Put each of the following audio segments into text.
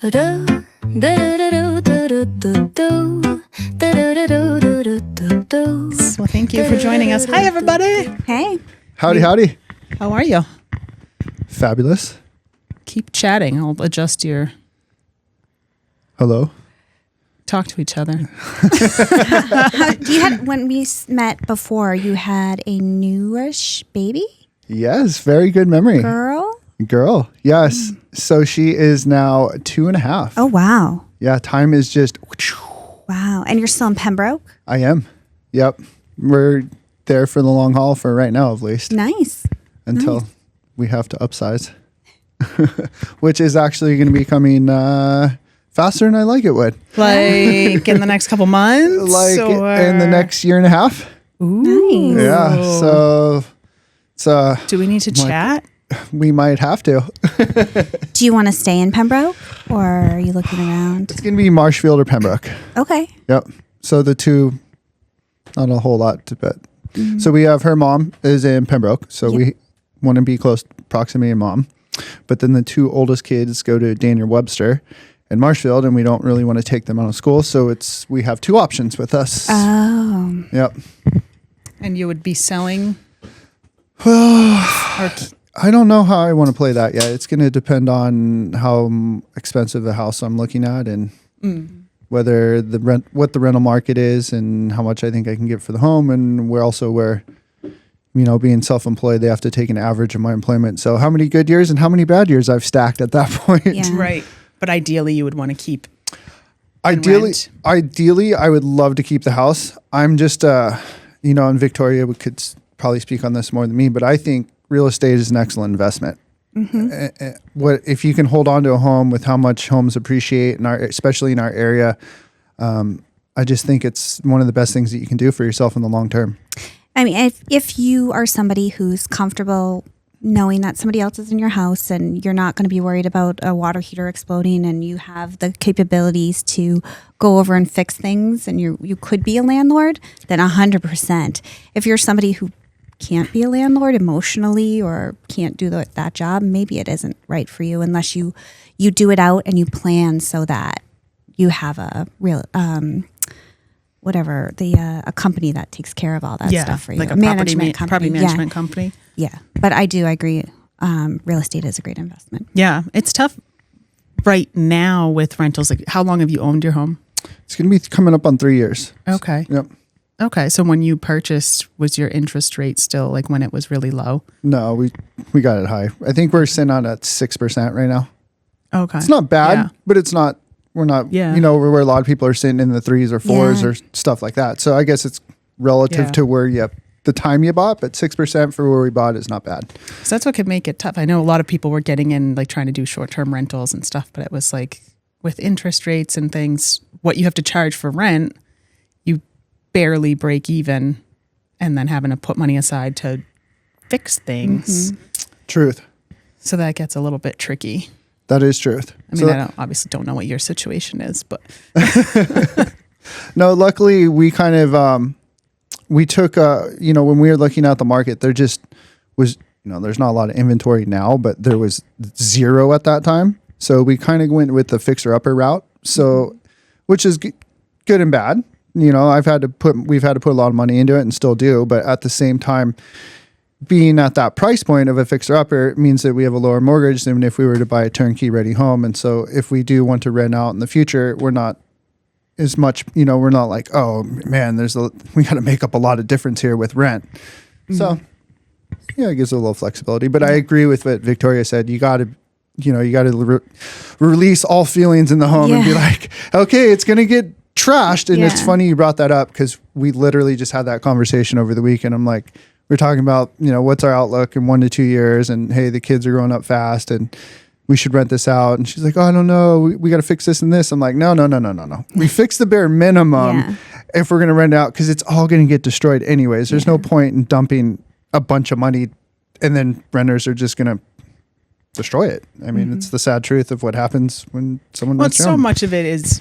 Well, thank you for joining us. Hi, everybody. Hey. Howdy. How are you? Fabulous. Keep chatting. I'll adjust your... Hello. Talk to each other. When we met before, you had a newish baby? Yes, very good memory. Girl, yes. So she is now 2.5. Oh, wow. Yeah, time is just... Wow. And you're still in Pembroke? I am. Yep. We're there for the long haul for right now, at least. Nice. Until we have to upsize. Which is actually going to be coming faster than I like it would. Like in the next couple months? Like in the next year and a half. Ooh. Nice. Yeah, so... it's do we need to chat? We might have to. Do you want to stay in Pembroke or are you looking around? It's going to be Marshfield or Pembroke. Okay. Yep. So the two, not a whole lot to bet. So we have her mom is in Pembroke. So we want to be close proximity to mom. But then the two oldest kids go to Daniel Webster in Marshfield, and we don't really want to take them out of school. So we have two options with us. Oh. Yep. And you would be selling? I don't know how I want to play that yet. It's going to depend on how expensive the house I'm looking at and whether what the rental market is and how much I think I can get for the home. And where, being self-employed, they have to take an average of my employment. So how many good years and how many bad years I've stacked at that point. Yeah. Right. But ideally you would want to keep Ideally, I would love to keep the house. I'm just, and Victoria could probably speak on this more than me, but I think real estate is an excellent investment. What if you can hold on to a home with how much homes appreciate, especially in our area? I just think it's one of the best things that you can do for yourself in the long term. I mean, if you are somebody who's comfortable knowing that somebody else is in your house and you're not going to be worried about a water heater exploding and you have the capabilities to go over and fix things and you could be a landlord, then 100%. If you're somebody who can't be a landlord emotionally or can't do that job, maybe it isn't right for you unless you do it out and you plan so that you have a real a company that takes care of all that stuff for you. Like a property management company. Yeah, but I agree. Real estate is a great investment. Yeah, it's tough right now with rentals. Like, how long have you owned your home? It's going to be coming up on 3 years. Okay. Yep. Okay, so when you purchased, was your interest rate still like when it was really low? No, we got it high. I think we're sitting on at 6% right now. Okay. It's not bad, but it's not, we're not, where a lot of people are sitting in the 3s or 4s or stuff like that. So I guess it's relative to where the time you bought, but 6% for where we bought is not bad. So that's what could make it tough. I know a lot of people were getting in, like trying to do short-term rentals and stuff, but it was like with interest rates and things, what you have to charge for rent, you barely break even, and then having to put money aside to fix things. Truth. So that gets a little bit tricky. That is truth. I mean, I obviously don't know what your situation is, but no, luckily we kind of, we took, when we were looking at the market, there just was, there's not a lot of inventory now, but there was zero at that time. So we kind of went with the fixer upper route. So, which is good and bad. We've had to put a lot of money into it and still do, but at the same time, being at that price point of a fixer upper means that we have a lower mortgage than if we were to buy a turnkey ready home. And so if we do want to rent out in the future, we're not as much, we're not like, oh man, we got to make up a lot of difference here with rent. So it gives a little flexibility, but I agree with what Victoria said. You got to, release all feelings in the home and be like, okay, it's going to get trashed. And it's funny you brought that up because we literally just had that conversation over the weekend. I'm like, we're talking about, what's our outlook in 1 to 2 years, and hey, the kids are growing up fast and we should rent this out. And she's like, oh, I don't know. We got to fix this and this. I'm like, no. We fix the bare minimum if we're going to rent out because it's all going to get destroyed anyways. There's no point in dumping a bunch of money and then renters are just going to destroy it. I mean, it's the sad truth of what happens when someone rents your home. So much of it is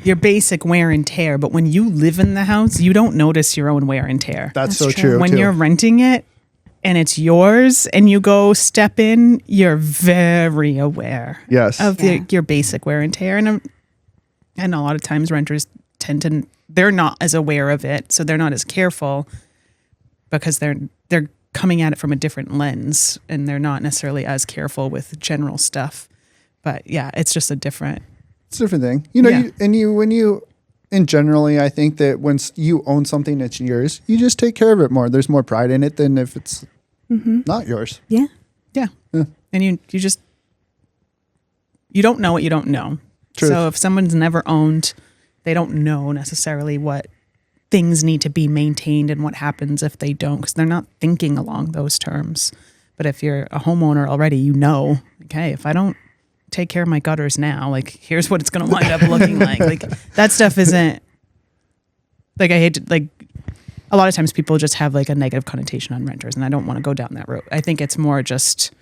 your basic wear and tear, but when you live in the house, you don't notice your own wear and tear. That's so true. When you're renting it, and it's yours and you go step in, you're very aware Yes. of your basic wear and tear. And a lot of times renters they're not as aware of it. So they're not as careful because they're coming at it from a different lens and they're not necessarily as careful with general stuff. But yeah, it's just a different thing. Generally, I think that once you own something that's yours, you just take care of it more. There's more pride in it than if it's not yours. Yeah. Yeah. And you don't know what you don't know. Truth. So if someone's never owned, they don't know necessarily what things need to be maintained and what happens if they don't, because they're not thinking along those terms. But if you're a homeowner already, okay, if I don't take care of my gutters now, like here's what it's going to wind up looking like. Like that stuff isn't like, I hate to, like, a lot of times people just have like a negative connotation on renters, and I don't want to go down that road. I think it's more just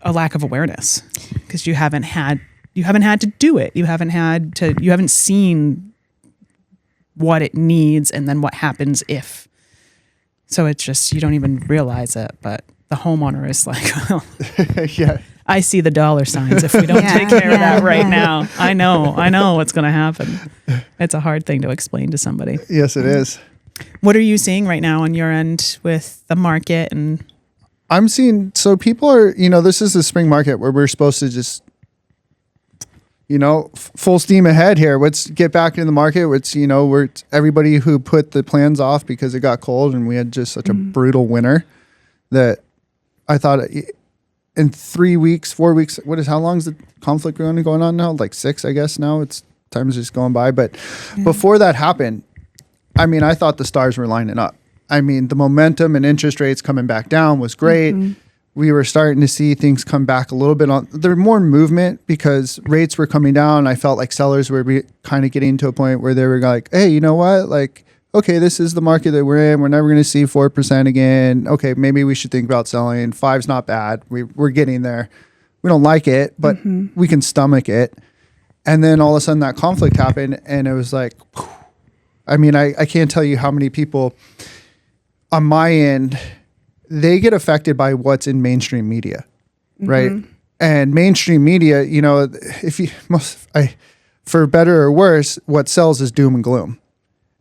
a lack of awareness because you haven't had to do it. You haven't seen what it needs and then what happens if. So it's just, you don't even realize it, but the homeowner is like, well, yeah. I see the dollar signs if we don't take care of that right now. I know what's going to happen. It's a hard thing to explain to somebody. Yes, it is. What are you seeing right now on your end with the market? And I'm seeing, so people are, this is the spring market where we're supposed to just, full steam ahead here. Let's get back in the market. We're everybody who put the plans off because it got cold and we had just such a brutal winter that I thought in 3 weeks, 4 weeks, how long is the conflict going on now? Like 6, I guess now. Time's just going by. But before that happened, I thought the stars were lining up. The momentum and interest rates coming back down was great. We were starting to see things come back a little bit there were more movement because rates were coming down. I felt like sellers were kind of getting to a point where they were like, hey, you know what? Like, okay, this is the market that we're in. We're never going to see 4% again. Okay, maybe we should think about selling. 5's not bad. We're getting there. We don't like it, but we can stomach it. And then all of a sudden that conflict happened and it was like, I can't tell you how many people on my end, they get affected by what's in mainstream media, right? And mainstream media, for better or worse, what sells is doom and gloom.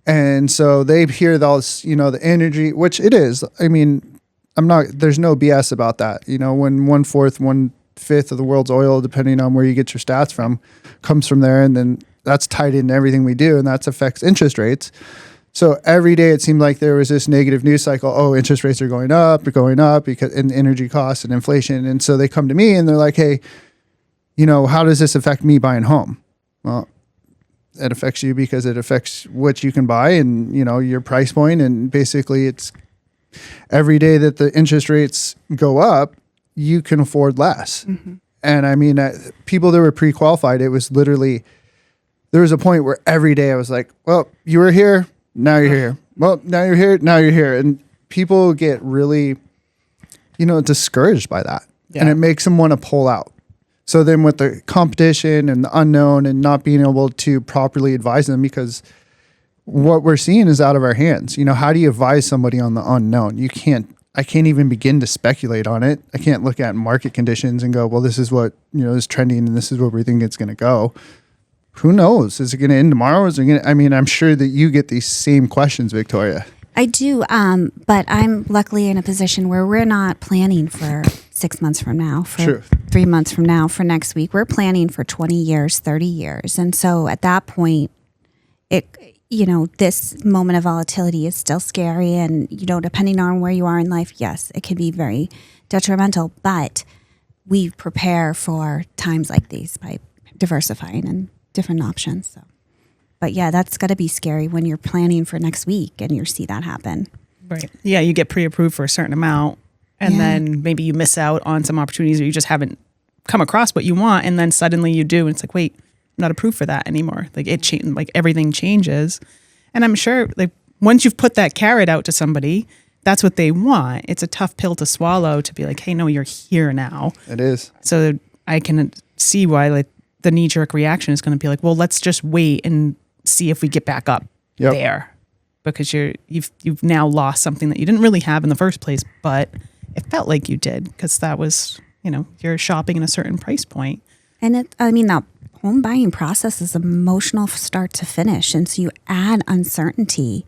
And so they hear those, the energy, which it is. There's no BS about that. When 1/4, 1/5 of the world's oil, depending on where you get your stats from, comes from there. And then that's tied into everything we do. And that affects interest rates. So every day it seemed like there was this negative news cycle. Oh, interest rates are going up because in energy costs and inflation. And so they come to me and they're like, hey, how does this affect me buying home? Well, it affects you because it affects what you can buy and, your price point. And basically it's every day that the interest rates go up, you can afford less. And people that were pre-qualified, it was literally, there was a point where every day I was like, well, you were here. Now you're here. Well, now you're here. Now you're here. And people get really, discouraged by that. Yeah. And it makes them want to pull out. So then with the competition and the unknown and not being able to properly advise them, because what we're seeing is out of our hands. How do you advise somebody on the unknown? I can't even begin to speculate on it. I can't look at market conditions and go, well, this is what, is trending and this is where we think it's going to go. Who knows? Is it going to end tomorrow? I'm sure that you get these same questions, Victoria. I do, but I'm luckily in a position where we're not planning for 6 months from now, for 3 months from now, for next week. We're planning for 20 years, 30 years. And so at that point, this moment of volatility is still scary. And, depending on where you are in life, yes, it can be very detrimental. But we prepare for times like these by diversifying and different options. So, but yeah, that's got to be scary when you're planning for next week and you see that happen. Right. Yeah, you get pre-approved for a certain amount, and then maybe you miss out on some opportunities, or you just haven't come across what you want, and then suddenly you do, and it's like, wait, I'm not approved for that anymore. Like everything changes, and I'm sure once you've put that carrot out to somebody, that's what they want. It's a tough pill to swallow to be like, hey, no, you're here now. It is. So I can see why the knee-jerk reaction is going to be like, well, let's just wait and see if we get back up there. because you've now lost something that you didn't really have in the first place, but it felt like you did because that was, you're shopping in a certain price point. And that home buying process is emotional start to finish. And so you add uncertainty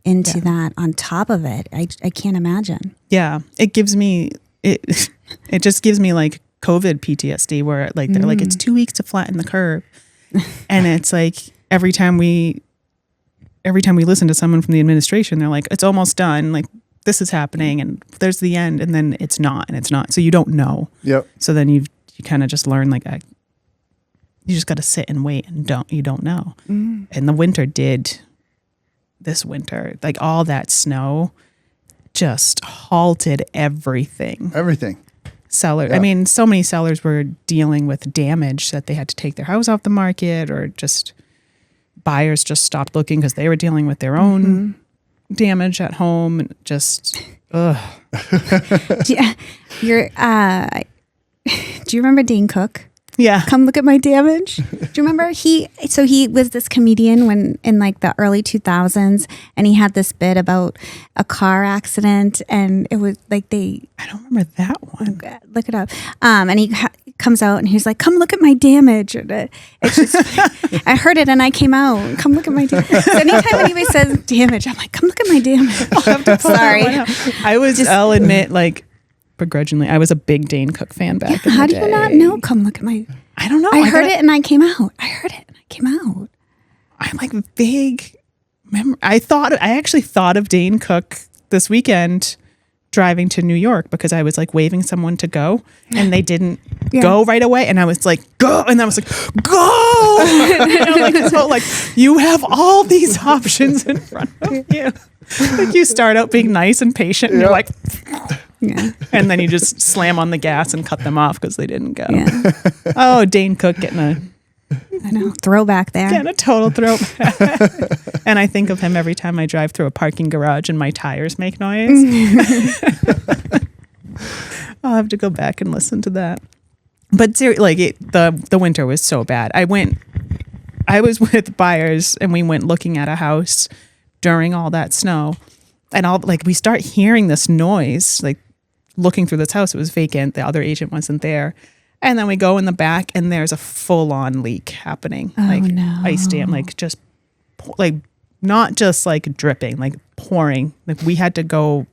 into that on top of it. I can't imagine. Yeah. It gives me, it just gives me like COVID PTSD where like, they're like, it's 2 weeks to flatten the curve. And it's like, every time we listen to someone from the administration, they're like, it's almost done. Like, this is happening and there's the end, and then it's not, and it's not. So you don't know. Yep. So then you kind of just learn like you just got to sit and wait and you don't know. And the winter this winter, like all that snow just halted everything. Seller. Yeah. I mean, so many sellers were dealing with damage that they had to take their house off the market, or just buyers just stopped looking because they were dealing with their own damage at home. And just, ugh. Do you remember Dane Cook? Yeah. Come look at my damage. Do you remember? He was this comedian when in like the early 2000s, and he had this bit about a car accident, and it was like I don't remember that one. Look it up. And he comes out and he's like, come look at my damage. And it's just, I heard it and I came out. Come look at my damage. So anytime anybody says damage, I'm like, come look at my damage. Sorry. I'll admit, like, begrudgingly, I was a big Dane Cook fan back in the day. How do you not know? Come look at my... I don't know. I heard it and I came out. I heard it and I came out. I'm like vague memory. I actually thought of Dane Cook this weekend driving to New York because I was like waving someone to go and they didn't go right away. And I was like, go. And I was like, go. And like, this whole, like, you have all these options in front of you. Like, you start out being nice and patient and you're like, and then you just slam on the gas and cut them off because they didn't go. Yeah. Oh, Dane Cook getting throwback there. Getting a total throwback. And I think of him every time I drive through a parking garage and my tires make noise. I'll have to go back and listen to that. But the winter was so bad. I was with buyers and we went looking at a house during all that snow, and we start hearing this noise, like looking through this house. It was vacant. The other agent wasn't there. And then we go in the back and there's a full-on leak happening. Ice dam, like just like not just like dripping, like pouring. Like we had to go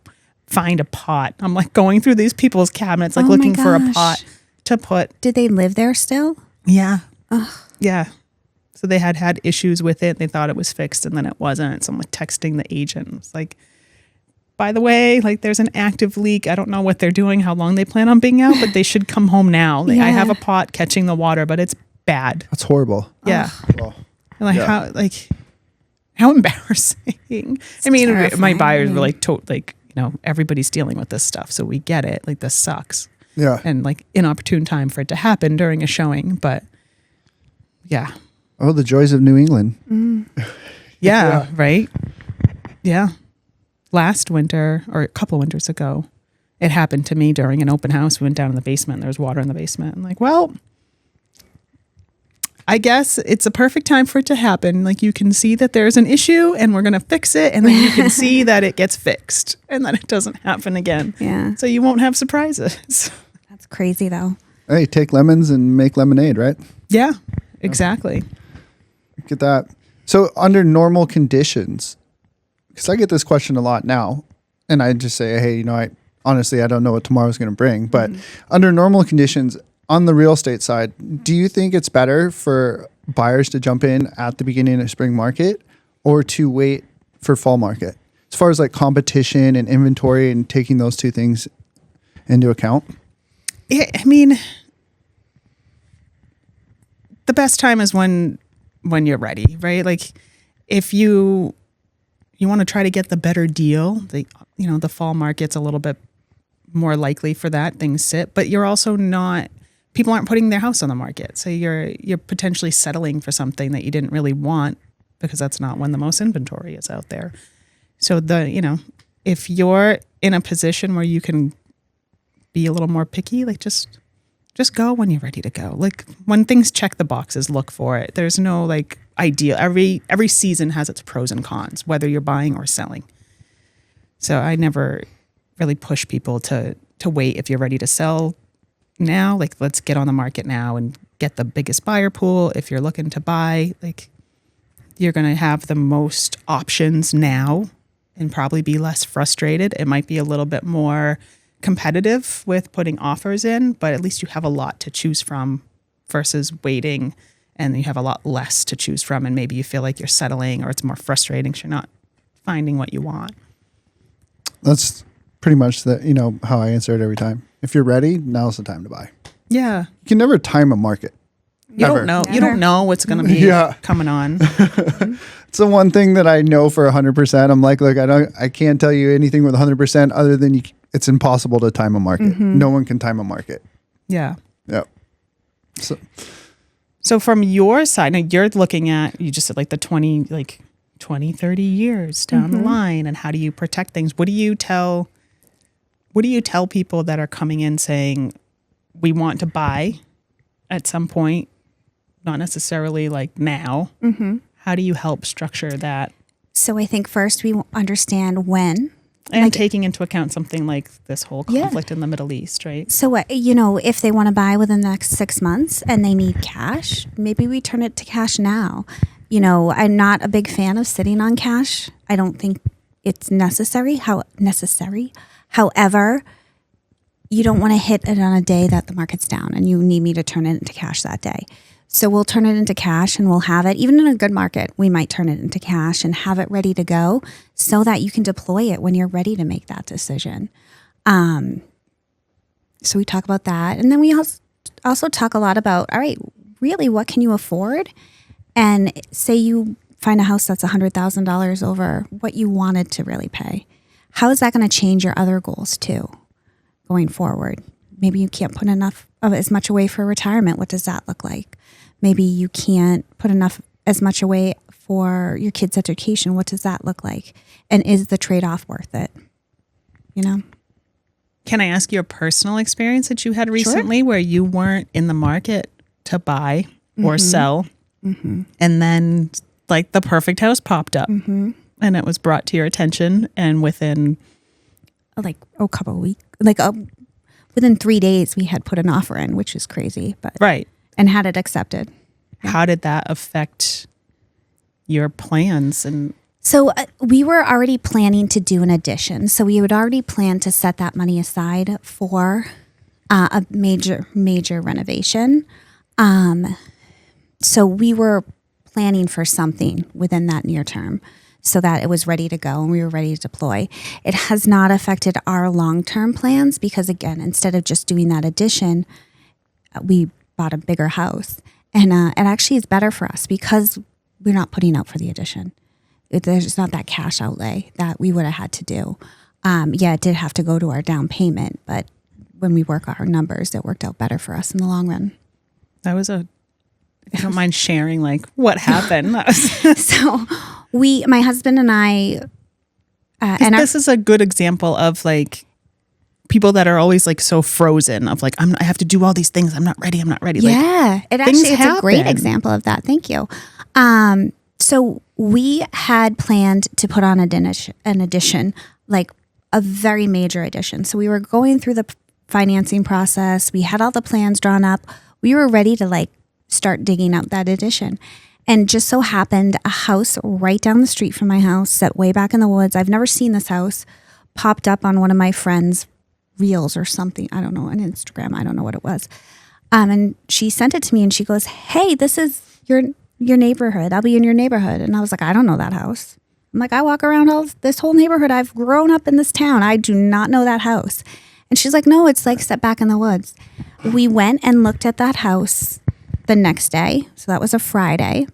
find a pot. I'm like going through these people's cabinets, like looking for a pot to put. Did they live there still? Yeah. Ugh. Yeah. So they had issues with it. They thought it was fixed and then it wasn't. So I'm like texting the agent. It's like, by the way, like there's an active leak. I don't know what they're doing, how long they plan on being out, but they should come home now. Like, I have a pot catching the water, but it's bad. That's horrible. Yeah. Oh. How embarrassing. It's terrifying. My buyers were like, everybody's dealing with this stuff, so we get it. Like, this sucks. Yeah. And like inopportune time for it to happen during a showing, but yeah. Oh, the joys of New England. Yeah. Right. Yeah. Last winter, or a couple winters ago, it happened to me during an open house. We went down in the basement and there was water in the basement. I'm like, well, I guess it's a perfect time for it to happen. Like, you can see that there's an issue and we're going to fix it. And then you can see that it gets fixed and that it doesn't happen again. Yeah. So you won't have surprises. That's crazy though. Hey, take lemons and make lemonade, right? Yeah, exactly. Get that. So under normal conditions, because I get this question a lot now, and I just say, hey, I honestly don't know what tomorrow's going to bring. But under normal conditions, on the real estate side, do you think it's better for buyers to jump in at the beginning of spring market or to wait for fall market? As far as like competition and inventory and taking those two things into account? The best time is when you're ready, right? Like, if you want to try to get the better deal, the fall market's a little bit more likely for that. Things sit, but you're also not. People aren't putting their house on the market, so you're potentially settling for something that you didn't really want because that's not when the most inventory is out there. So if you're in a position where you can be a little more picky, like just go when you're ready to go. Like, when things check the boxes, look for it. There's no like, ideal. Every season has its pros and cons, whether you're buying or selling. So I never really push people to wait if you're ready to sell now. Like, let's get on the market now and get the biggest buyer pool. If you're looking to buy, like, you're going to have the most options now and probably be less frustrated. It might be a little bit more competitive with putting offers in, but at least you have a lot to choose from versus waiting and you have a lot less to choose from. And maybe you feel like you're settling or it's more frustrating because you're not finding what you want. That's pretty much how I answer it every time. If you're ready, now's the time to buy. Yeah. You can never time a market. You Ever. don't know. Never. You don't know what's going to be coming on. It's the one thing that I know for 100%. I'm like, look, I can't tell you anything with 100% other than it's impossible to time a market. No one can time a market. Yeah. Yep. So from your side, now you're looking at, you just said like the 20, 30 years down the line, and how do you protect things? What do you tell people that are coming in saying, we want to buy at some point, not necessarily like now? How do you help structure that? So I think first we understand when. And taking into account something like this whole conflict in the Middle East, right? So, if they want to buy within the next 6 months and they need cash, maybe we turn it to cash now. I'm not a big fan of sitting on cash. I don't think it's necessary. However, you don't want to hit it on a day that the market's down and you need me to turn it into cash that day. So we'll turn it into cash and we'll have it, even in a good market, we might turn it into cash and have it ready to go so that you can deploy it when you're ready to make that decision. So we talk about that. And then we also talk a lot about, all right, really, what can you afford? And say you find a house that's $100,000 over what you wanted to really pay. How is that going to change your other goals too, going forward? Maybe you can't put enough of as much away for retirement. What does that look like? Maybe you can't put as much away for your kids' education. What does that look like? And is the trade-off worth it? Can I ask you a personal experience that you had recently where you weren't in the market to buy or sell, and then like the perfect house popped up and it was brought to your attention, and within a couple of weeks, within 3 days, we had put an offer in, which is crazy, but right, and had it accepted. How did that affect your plans? And so we were already planning to do an addition. So we would already plan to set that money aside for a major renovation. So we were planning for something within that near term so that it was ready to go and we were ready to deploy. It has not affected our long-term plans because, again, instead of just doing that addition, we bought a bigger house. And it actually is better for us because we're not putting out for the addition. There's not that cash outlay that we would have had to do. It did have to go to our down payment, but when we work our numbers, it worked out better for us in the long run. That was if you don't mind sharing, what happened. So my husband and I, this is a good example of people that are always so frozen of I have to do all these things. I'm not ready. Yeah, it's a great example of that. Thank you. So we had planned to put on an addition, a very major addition. So we were going through the financing process. We had all the plans drawn up. We were ready to start digging out that addition. And just so happened a house right down the street from my house, set way back in the woods. I've never seen this house, popped up on one of my friends' reels or something. I don't know, on Instagram. I don't know what it was. And she sent it to me and she goes, "Hey, this is your neighborhood. I'll be in your neighborhood." And I was like, "I don't know that house." I'm like, "I walk around this whole neighborhood. I've grown up in this town. I do not know that house." And she's like, "No, it's set back in the woods." We went and looked at that house the next day. So that was a Friday.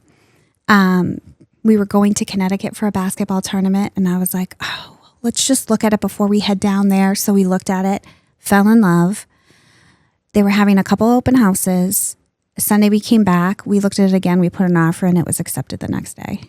We were going to Connecticut for a basketball tournament. And I was like, "Oh, let's just look at it before we head down there." So we looked at it, fell in love. They were having a couple open houses. Sunday we came back. We looked at it again. We put an offer and it was accepted the next day.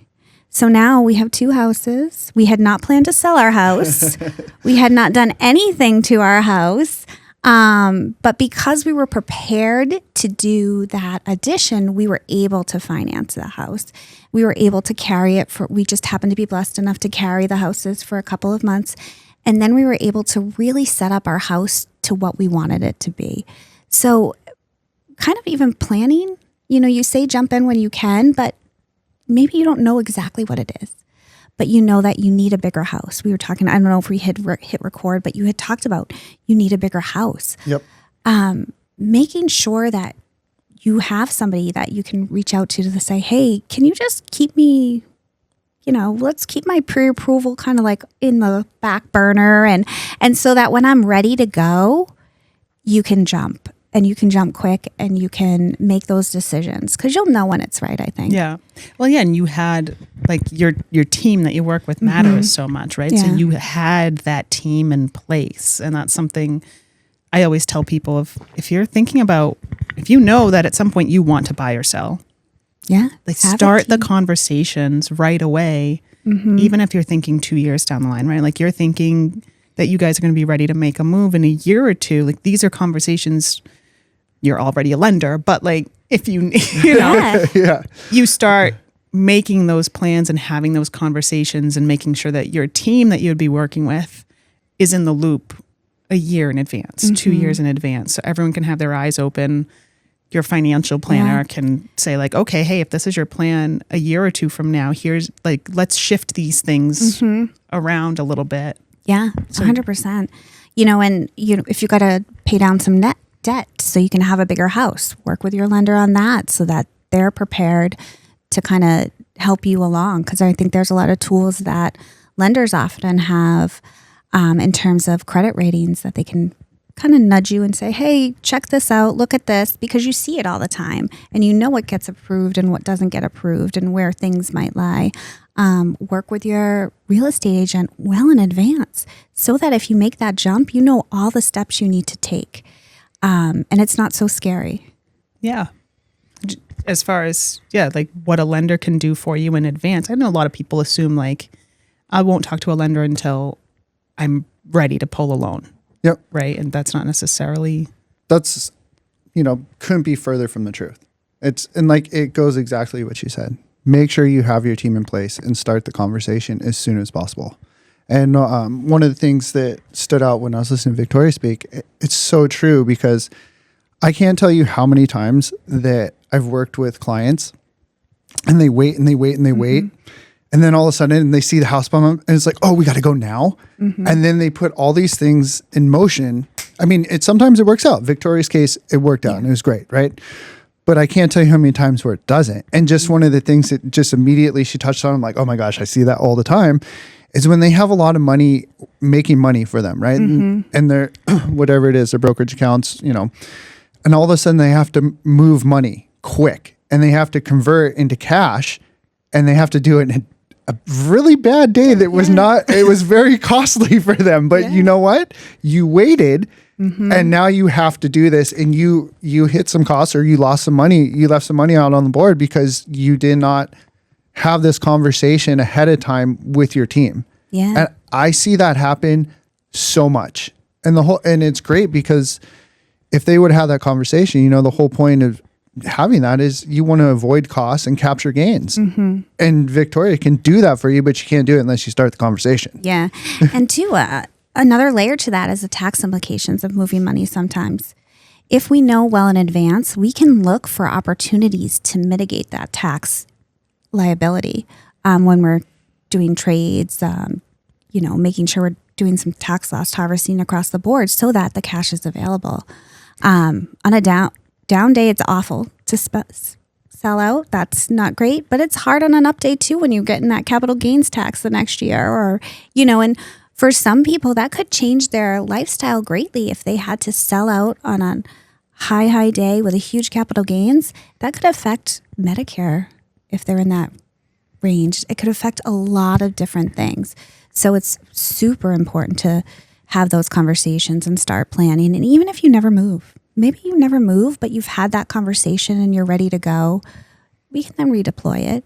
So now we have 2 houses. We had not planned to sell our house. We had not done anything to our house. But because we were prepared to do that addition, we were able to finance the house. We were able to carry it we just happened to be blessed enough to carry the houses for a couple of months. And then we were able to really set up our house to what we wanted it to be. So kind of even planning, you say jump in when you can, but maybe you don't know exactly what it is. But you know that you need a bigger house. We were talking, I don't know if we hit record, but you had talked about you need a bigger house. Yep. Making sure that you have somebody that you can reach out to say, hey, can you just keep me, let's keep my pre-approval kind of like in the back burner. And so that when I'm ready to go, you can jump. And you can jump quick and you can make those decisions because you'll know when it's right, I think. Yeah. Well, yeah. And you had like your team that you work with matters so much, right? Yeah. So you had that team in place. And that's something I always tell people if you're thinking about, if you know that at some point you want to buy or sell, yeah, like start the conversations right away, even if you're thinking 2 years down the line, right? Like you're thinking that you guys are going to be ready to make a move in a year or two. Like these are conversations. You're already a lender, but like if you you start making those plans and having those conversations and making sure that your team that you'd be working with is in the loop a year in advance, 2 years in advance. So everyone can have their eyes open. Your financial planner can say like, okay, hey, if this is your plan a year or two from now, here's like, let's shift these things around a little bit. Yeah, 100%. If you got to pay down some debt so you can have a bigger house, work with your lender on that so that they're prepared to kind of help you along. Because I think there's a lot of tools that lenders often have in terms of credit ratings that they can kind of nudge you and say, hey, check this out, look at this, because you see it all the time and you know what gets approved and what doesn't get approved and where things might lie. Work with your real estate agent well in advance so that if you make that jump, you know all the steps you need to take. And it's not so scary. Yeah. As far as, like what a lender can do for you in advance. I know a lot of people assume like, I won't talk to a lender until I'm ready to pull a loan. Yep. Right. And that's not necessarily. That's, couldn't be further from the truth. It goes exactly what you said. Make sure you have your team in place and start the conversation as soon as possible. And one of the things that stood out when I was listening to Victoria speak, it's so true because I can't tell you how many times that I've worked with clients and they wait and they wait and they wait. And then all of a sudden they see the house bum up and it's like, oh, we got to go now. And then they put all these things in motion. I mean, sometimes it works out. Victoria's case, it worked out and it was great, right? But I can't tell you how many times where it doesn't. And just one of the things that just immediately she touched on, I'm like, oh my gosh, I see that all the time, is when they have a lot of money making money for them, right? And they're, whatever it is, their brokerage accounts, and all of a sudden they have to move money quick and they have to convert it into cash and they have to do it in a really bad day that was it was very costly for them. But you know what? You waited and now you have to do this and you hit some costs or you lost some money. You left some money out on the board because you did not have this conversation ahead of time with your team. Yeah. And I see that happen so much. And it's great because if they would have that conversation, the whole point of having that is you want to avoid costs and capture gains. And Victoria can do that for you, but you can't do it unless you start the conversation. Yeah. And two, another layer to that is the tax implications of moving money sometimes. If we know well in advance, we can look for opportunities to mitigate that tax liability when we're doing trades, making sure we're doing some tax loss harvesting across the board so that the cash is available. On a down day, it's awful to sell out. That's not great, but it's hard on an up day too when you're getting that capital gains tax the next year or, and for some people that could change their lifestyle greatly if they had to sell out on a high day with a huge capital gains. That could affect Medicare if they're in that range. It could affect a lot of different things. So it's super important to have those conversations and start planning. And even if you never move, maybe you never move, but you've had that conversation and you're ready to go, we can then redeploy it.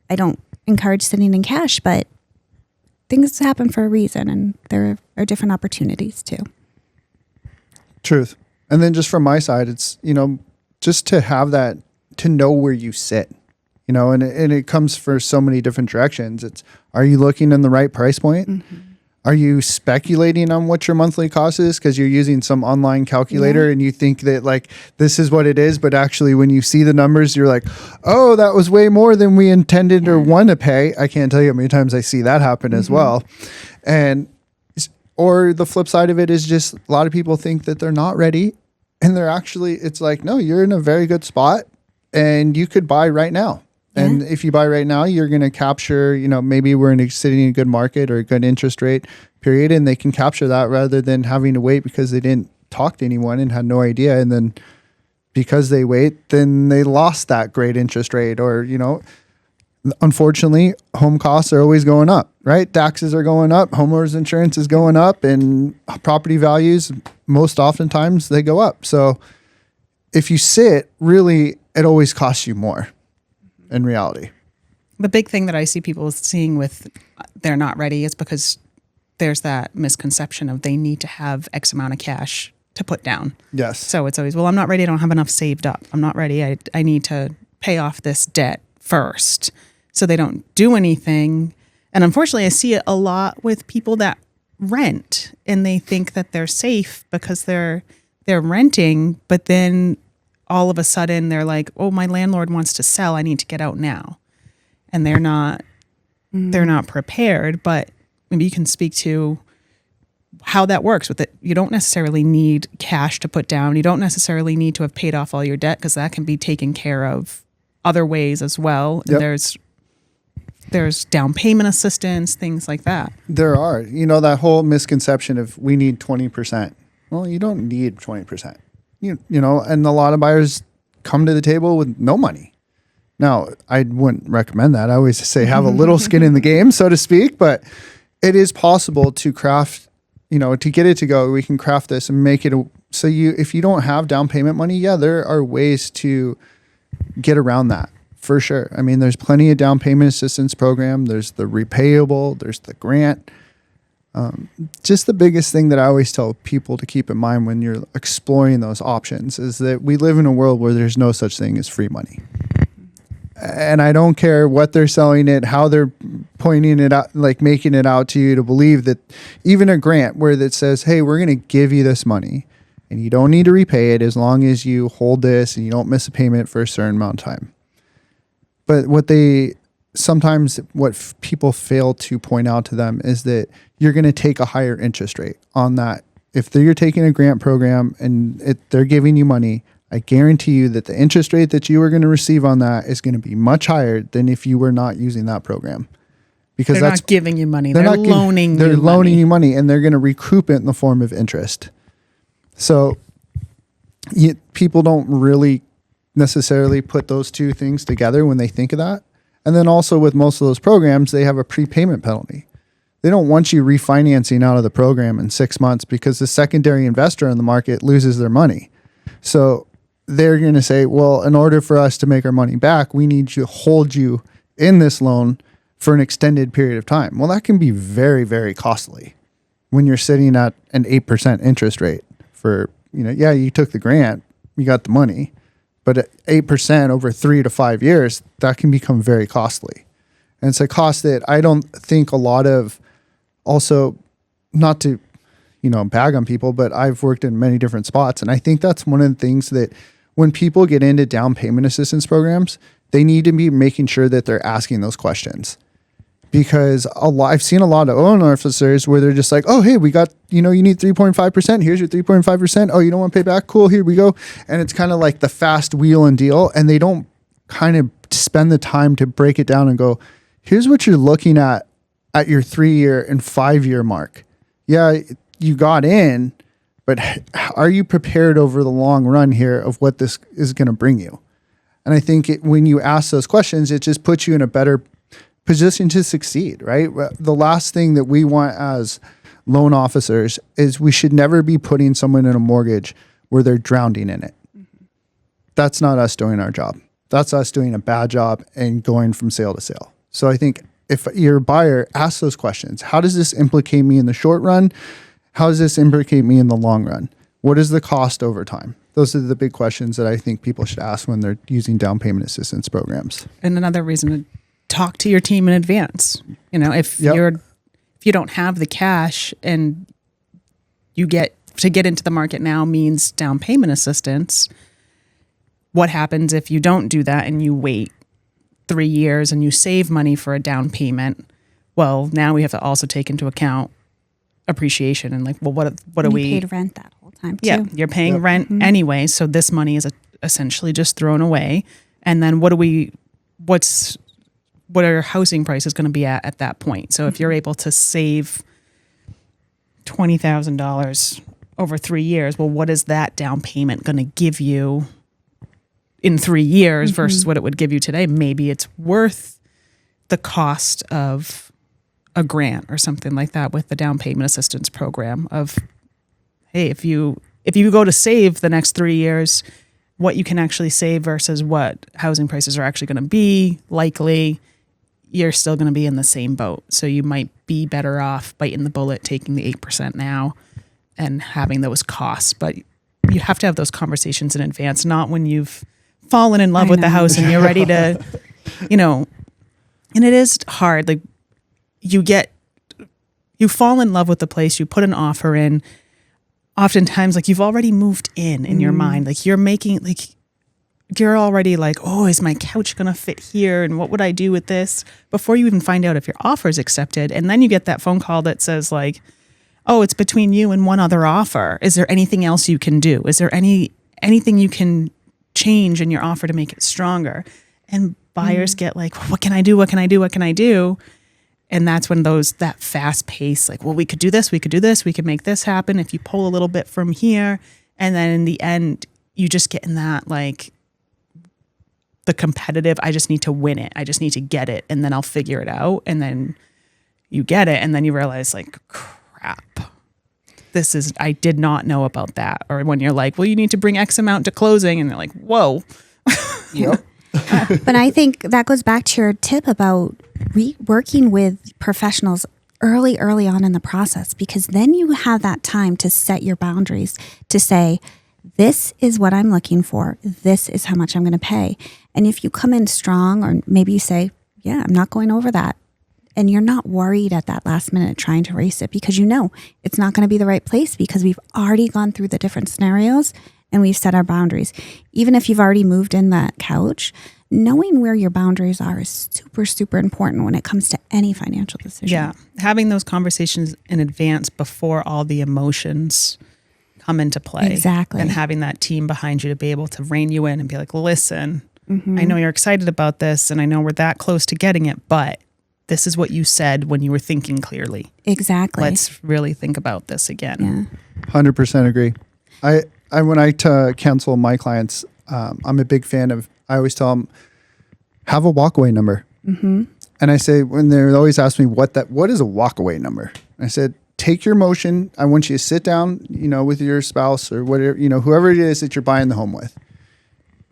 I don't encourage sitting in cash, but things happen for a reason and there are different opportunities too. Truth. And then just from my side, it's, just to have that, to know where you sit, and it comes for so many different directions. It's, are you looking in the right price point? Mm-hmm. Are you speculating on what your monthly cost is because you're using some online calculator and you think that like this is what it is, but actually when you see the numbers, you're like, oh, that was way more than we intended or want to pay. I can't tell you how many times I see that happen as well. And or the flip side of it is just a lot of people think that they're not ready, and they're actually, it's like, no, you're in a very good spot and you could buy right now. And if you buy right now, you're going to capture, maybe we're sitting in a good market or a good interest rate period, and they can capture that rather than having to wait because they didn't talk to anyone and had no idea. And then because they wait, then they lost that great interest rate, or, unfortunately, home costs are always going up, right? Taxes are going up, homeowners insurance is going up, and property values, most oftentimes they go up. So if you sit, really, it always costs you more. In reality, the big thing that I see people seeing with they're not ready is because there's that misconception of they need to have X amount of cash to put down. Yes. So it's always, well, I'm not ready. I don't have enough saved up. I'm not ready. I need to pay off this debt first. So they don't do anything. And unfortunately, I see it a lot with people that rent, and they think that they're safe because they're renting, but then all of a sudden they're like, oh, my landlord wants to sell. I need to get out now. And they're not prepared, but maybe you can speak to how that works with it. You don't necessarily need cash to put down. You don't necessarily need to have paid off all your debt, because that can be taken care of other ways as well. Yep. There's down payment assistance, things like that. There are, that whole misconception of we need 20%. Well, you don't need 20%. And a lot of buyers come to the table with no money. Now, I wouldn't recommend that. I always say have a little skin in the game, so to speak, but it is possible to craft, to get it to go. We can craft this and make it so if you don't have down payment money, there are ways to get around that for sure. I mean, there's plenty of down payment assistance program. There's the repayable, there's the grant. Just the biggest thing that I always tell people to keep in mind when you're exploring those options is that we live in a world where there's no such thing as free money. And I don't care what they're selling it, how they're pointing it out, like making it out to you to believe that even a grant where that says, hey, we're going to give you this money and you don't need to repay it as long as you hold this and you don't miss a payment for a certain amount of time. But what people fail to point out to them is that you're going to take a higher interest rate on that. If you're taking a grant program and they're giving you money, I guarantee you that the interest rate that you are going to receive on that is going to be much higher than if you were not using that program. Because they're not giving you money. They're loaning you money, and they're going to recoup it in the form of interest. So people don't really necessarily put those two things together when they think of that. And then also with most of those programs, they have a prepayment penalty. They don't want you refinancing out of the program in 6 months because the secondary investor in the market loses their money. So they're going to say, well, in order for us to make our money back, we need to hold you in this loan for an extended period of time. Well, that can be very, very costly when you're sitting at an 8% interest rate for, you took the grant, you got the money, but at 8% over 3 to 5 years, that can become very costly. And it's a cost that I don't think a lot of, also not to, bag on people, but I've worked in many different spots. And I think that's one of the things that when people get into down payment assistance programs, they need to be making sure that they're asking those questions. Because I've seen a lot of loan officers where they're just like, oh, hey, we got, you need 3.5%. Here's your 3.5%. Oh, you don't want to pay back? Cool. Here we go. And it's kind of like the fast wheel and deal. And they don't kind of spend the time to break it down and go, here's what you're looking at your 3-year and 5-year mark. Yeah, you got in, but are you prepared over the long run here of what this is going to bring you? And I think when you ask those questions, it just puts you in a better position to succeed, right? The last thing that we want as loan officers is we should never be putting someone in a mortgage where they're drowning in it. Mm-hmm. That's not us doing our job. That's us doing a bad job and going from sale to sale. So I think if you're a buyer, ask those questions. How does this implicate me in the short run? How does this implicate me in the long run? What is the cost over time? Those are the big questions that I think people should ask when they're using down payment assistance programs. And another reason to talk to your team in advance. You know, if you don't have the cash and you get into the market now means down payment assistance, what happens if you don't do that and you wait 3 years and you save money for a down payment? Well, now we have to also take into account appreciation and like, well, what are we paid rent that whole time too. Yeah, you're paying rent anyway, so this money is essentially just thrown away. And then what are housing prices going to be at that point? So if you're able to save $20,000 over 3 years, well, what is that down payment going to give you in 3 years versus what it would give you today? Maybe it's worth the cost of a grant or something like that with the down payment assistance program of, hey, if you go to save the next 3 years, what you can actually save versus what housing prices are actually going to be, likely you're still going to be in the same boat. So you might be better off biting the bullet, taking the 8% now and having those costs. But you have to have those conversations in advance, not when you've fallen in love with the house and you're ready to, and it is hard. Like you fall in love with the place, you put an offer in, oftentimes like you've already moved in your mind. Like you're already like, oh, is my couch going to fit here? And what would I do with this? Before you even find out if your offer is accepted. And then you get that phone call that says like, oh, it's between you and one other offer. Is there anything else you can do? Is there anything you can change in your offer to make it stronger? And buyers get like, what can I do? What can I do? What can I do? And that's when that fast pace, like, well, we could do this, we could make this happen if you pull a little bit from here. And then in the end, you just get in that, like, the competitive, I just need to win it. I just need to get it. And then I'll figure it out. And then you get it. And then you realize, like, crap, I did not know about that. Or when you're like, well, you need to bring X amount to closing. And they're like, whoa. Yep. But I think that goes back to your tip about working with professionals early on in the process, because then you have that time to set your boundaries, to say, this is what I'm looking for. This is how much I'm going to pay. And if you come in strong, or maybe you say, yeah, I'm not going over that, and you're not worried at that last minute trying to race it, because you know it's not going to be the right place, because we've already gone through the different scenarios and we've set our boundaries. Even if you've already moved in that couch, knowing where your boundaries are is super, super important when it comes to any financial decision. Yeah. Having those conversations in advance before all the emotions come into play. Exactly. And having that team behind you to be able to rein you in and be like, listen, I know you're excited about this and I know we're that close to getting it, but this is what you said when you were thinking clearly. Exactly. Let's really think about this again. Yeah. 100% agree. When I cancel my clients, I'm a big fan of, I always tell them, have a walkaway number. And I say, when they always ask me what is a walkaway number? I said, take your emotion. I want you to sit down, with your spouse or whatever, whoever it is that you're buying the home with.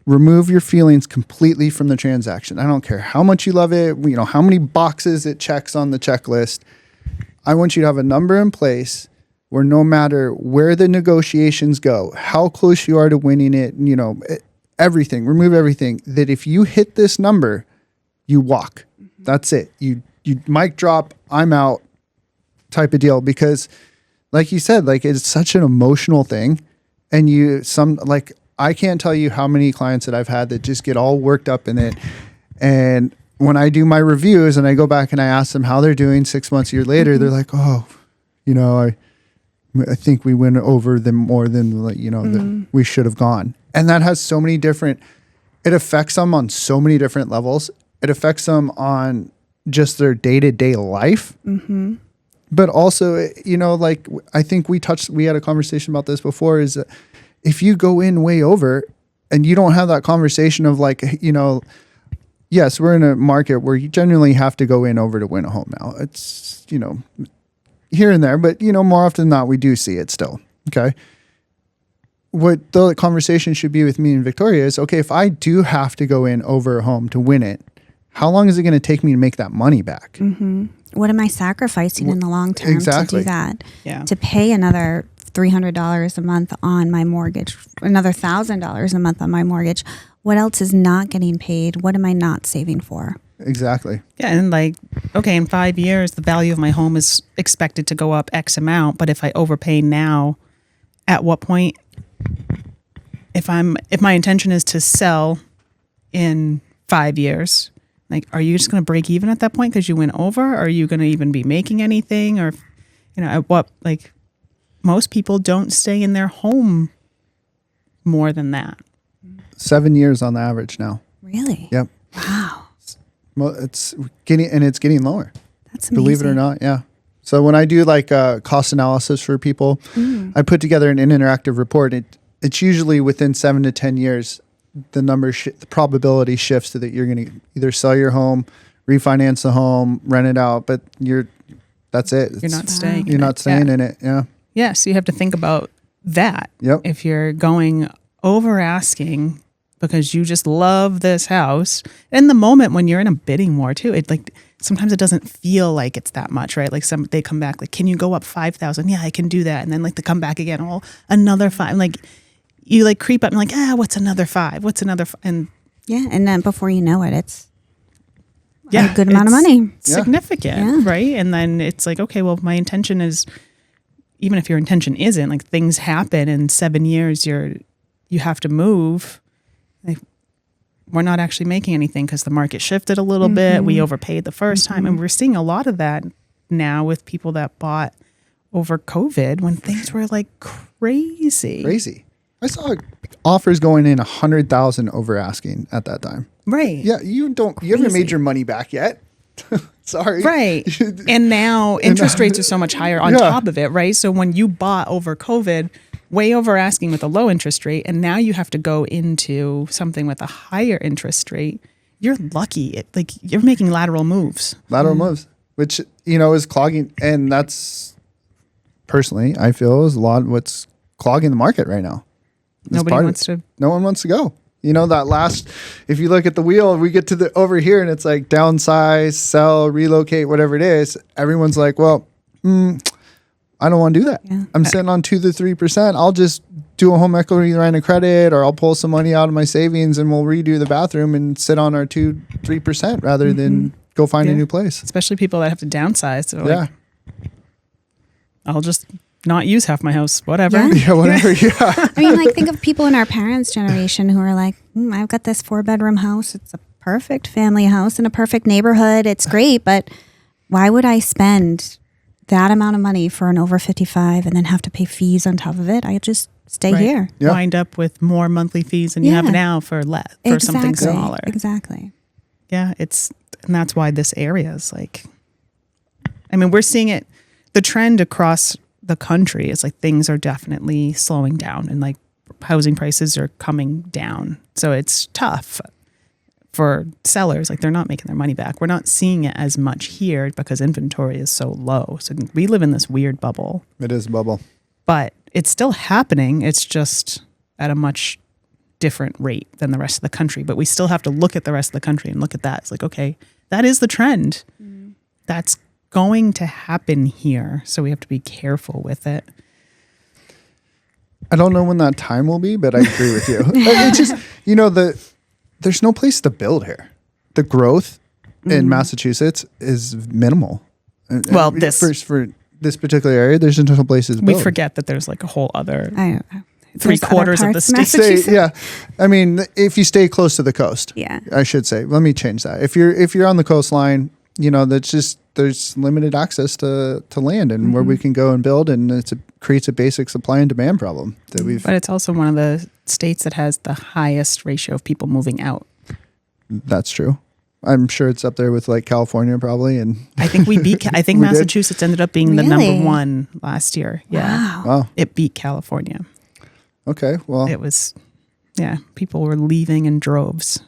Remove your feelings completely from the transaction. I don't care how much you love it, how many boxes it checks on the checklist. I want you to have a number in place where no matter where the negotiations go, how close you are to winning it, everything, remove everything, that if you hit this number, you walk. That's it. You mic drop, I'm out type of deal. Because like you said, like it's such an emotional thing. And I can't tell you how many clients that I've had that just get all worked up in it. And when I do my reviews and I go back and I ask them how they're doing 6 months, a year later, they're like, oh, I think we went over them more than, that we should have gone. And that has so many it affects them on so many different levels. It affects them on just their day-to-day life. But also, I think we had a conversation about this before, is that if you go in way over and you don't have that conversation of yes, we're in a market where you genuinely have to go in over to win a home now. It's, here and there, but more often than not, we do see it still. Okay. What the conversation should be with me and Victoria is, okay, if I do have to go in over a home to win it, how long is it going to take me to make that money back? What am I sacrificing in the long term to do that? Yeah. To pay another $300 a month on my mortgage, another $1,000 a month on my mortgage. What else is not getting paid? What am I not saving for? Exactly. Yeah, and like, okay, in 5 years, the value of my home is expected to go up X amount. But if I overpay now, at what point, if my intention is to sell in 5 years, like, are you just going to break even at that point because you went over? Or are you going to even be making anything? Or, at what, like, most people don't stay in their home more than that. 7 years on the average now. Really? Yep. Wow. Well, it's getting lower. That's amazing. Believe it or not, yeah. So when I do like cost analysis for people, I put together an interactive report. It's usually within 7 to 10 years, the probability shifts to that you're going to either sell your home, refinance the home, rent it out, but that's it. You're not staying. You're not staying in it. Yeah. Yeah. So you have to think about that. Yep. If you're going over asking because you just love this house, in the moment when you're in a bidding war too, it like sometimes it doesn't feel like it's that much, right? Like they come back like, can you go up 5,000? Yeah, I can do that. And then like they come back again, oh, another 5. Like you like creep up and like, what's another 5? What's another 5? And yeah, and then before you know it, it's a good amount of money. Significant, right? And then it's like, okay, well, my intention is, even if your intention isn't, like things happen in 7 years, you have to move. Like, we're not actually making anything because the market shifted a little bit. We overpaid the first time. And we're seeing a lot of that now with people that bought over COVID when things were like crazy. Crazy. I saw offers going in 100,000 over asking at that time. Right. Yeah, you haven't made your money back yet. Sorry. Right. And now interest rates are so much higher on top of it, right? So when you bought over COVID, way over asking with a low interest rate, and now you have to go into something with a higher interest rate, you're lucky. Like you're making lateral moves. Lateral moves, which, is clogging. And that's personally, I feel is a lot of what's clogging the market right now. No one wants to go. If you look at the wheel, we get to over here and it's like downsize, sell, relocate, whatever it is. Everyone's like, well, I don't want to do that. Yeah. I'm sitting on 2 to 3%. I'll just do a home equity line of credit, or I'll pull some money out of my savings and we'll redo the bathroom and sit on our 2-3% rather than go find a new place. Especially people that have to downsize. So like, I'll just not use half my house, whatever. Yeah, whatever. Yeah. I mean, like, think of people in our parents' generation who are like, I've got this 4-bedroom house. It's a perfect family house in a perfect neighborhood. It's great, but why would I spend that amount of money for an over 55 and then have to pay fees on top of it? I just stay here. Yeah. Wind up with more monthly fees than you have now for something smaller. Exactly. Yeah, and that's why this area is like, I mean, we're seeing it, the trend across the country is like things are definitely slowing down and like housing prices are coming down. So it's tough for sellers. Like they're not making their money back. We're not seeing it as much here because inventory is so low. So we live in this weird bubble. It is a bubble. But it's still happening. It's just at a much different rate than the rest of the country. But we still have to look at the rest of the country and look at that. It's like, okay, that is the trend. That's going to happen here. So we have to be careful with it. I don't know when that time will be, but I agree with you. It's just, there's no place to build here. The growth in Massachusetts is minimal. Well, for this particular area, there's just no places to build. We forget that there's like a whole other 3/4 of the state. I mean, if you stay close to the coast, I should say. Let me change that. If you're on the coastline, that's just there's limited access to land and where we can go and build, and it creates a basic supply and demand problem that we've. But it's also one of the states that has the highest ratio of people moving out. That's true. I'm sure it's up there with like California probably, and I think I think Massachusetts ended up being the number 1 last year. Yeah, wow. It beat California. Okay, well, it was, people were leaving in droves.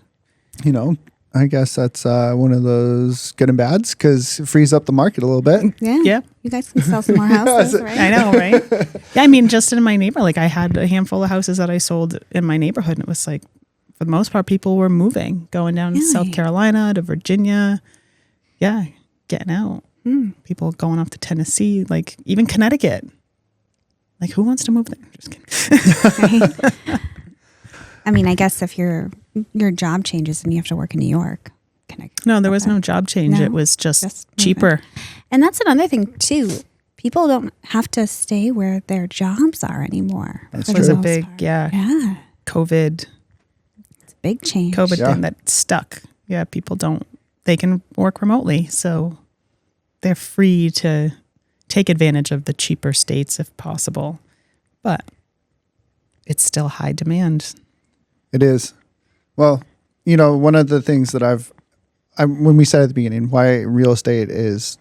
I guess that's one of those good and bads because it frees up the market a little bit. Yeah. You guys can sell some more houses, right? I know, right? Yeah, I mean, just in my neighborhood, like I had a handful of houses that I sold in my neighborhood, and it was like, for the most part, people were moving, going down to South Carolina, to Virginia. Yeah, getting out. People going off to Tennessee, like even Connecticut. Like, who wants to move there? Just kidding. Right? I mean, I guess if your job changes and you have to work in New York, No, there was no job change. No, It was just just cheaper. and that's another thing too. People don't have to stay where their jobs are anymore. That's for the It was a most big, part. yeah, Yeah, COVID it's a big change. thing that stuck. Yeah, people they can work remotely. So they're free to take advantage of the cheaper states if possible. But it's still high demand. It is. Well, one of the things that when we said at the beginning, why real estate is,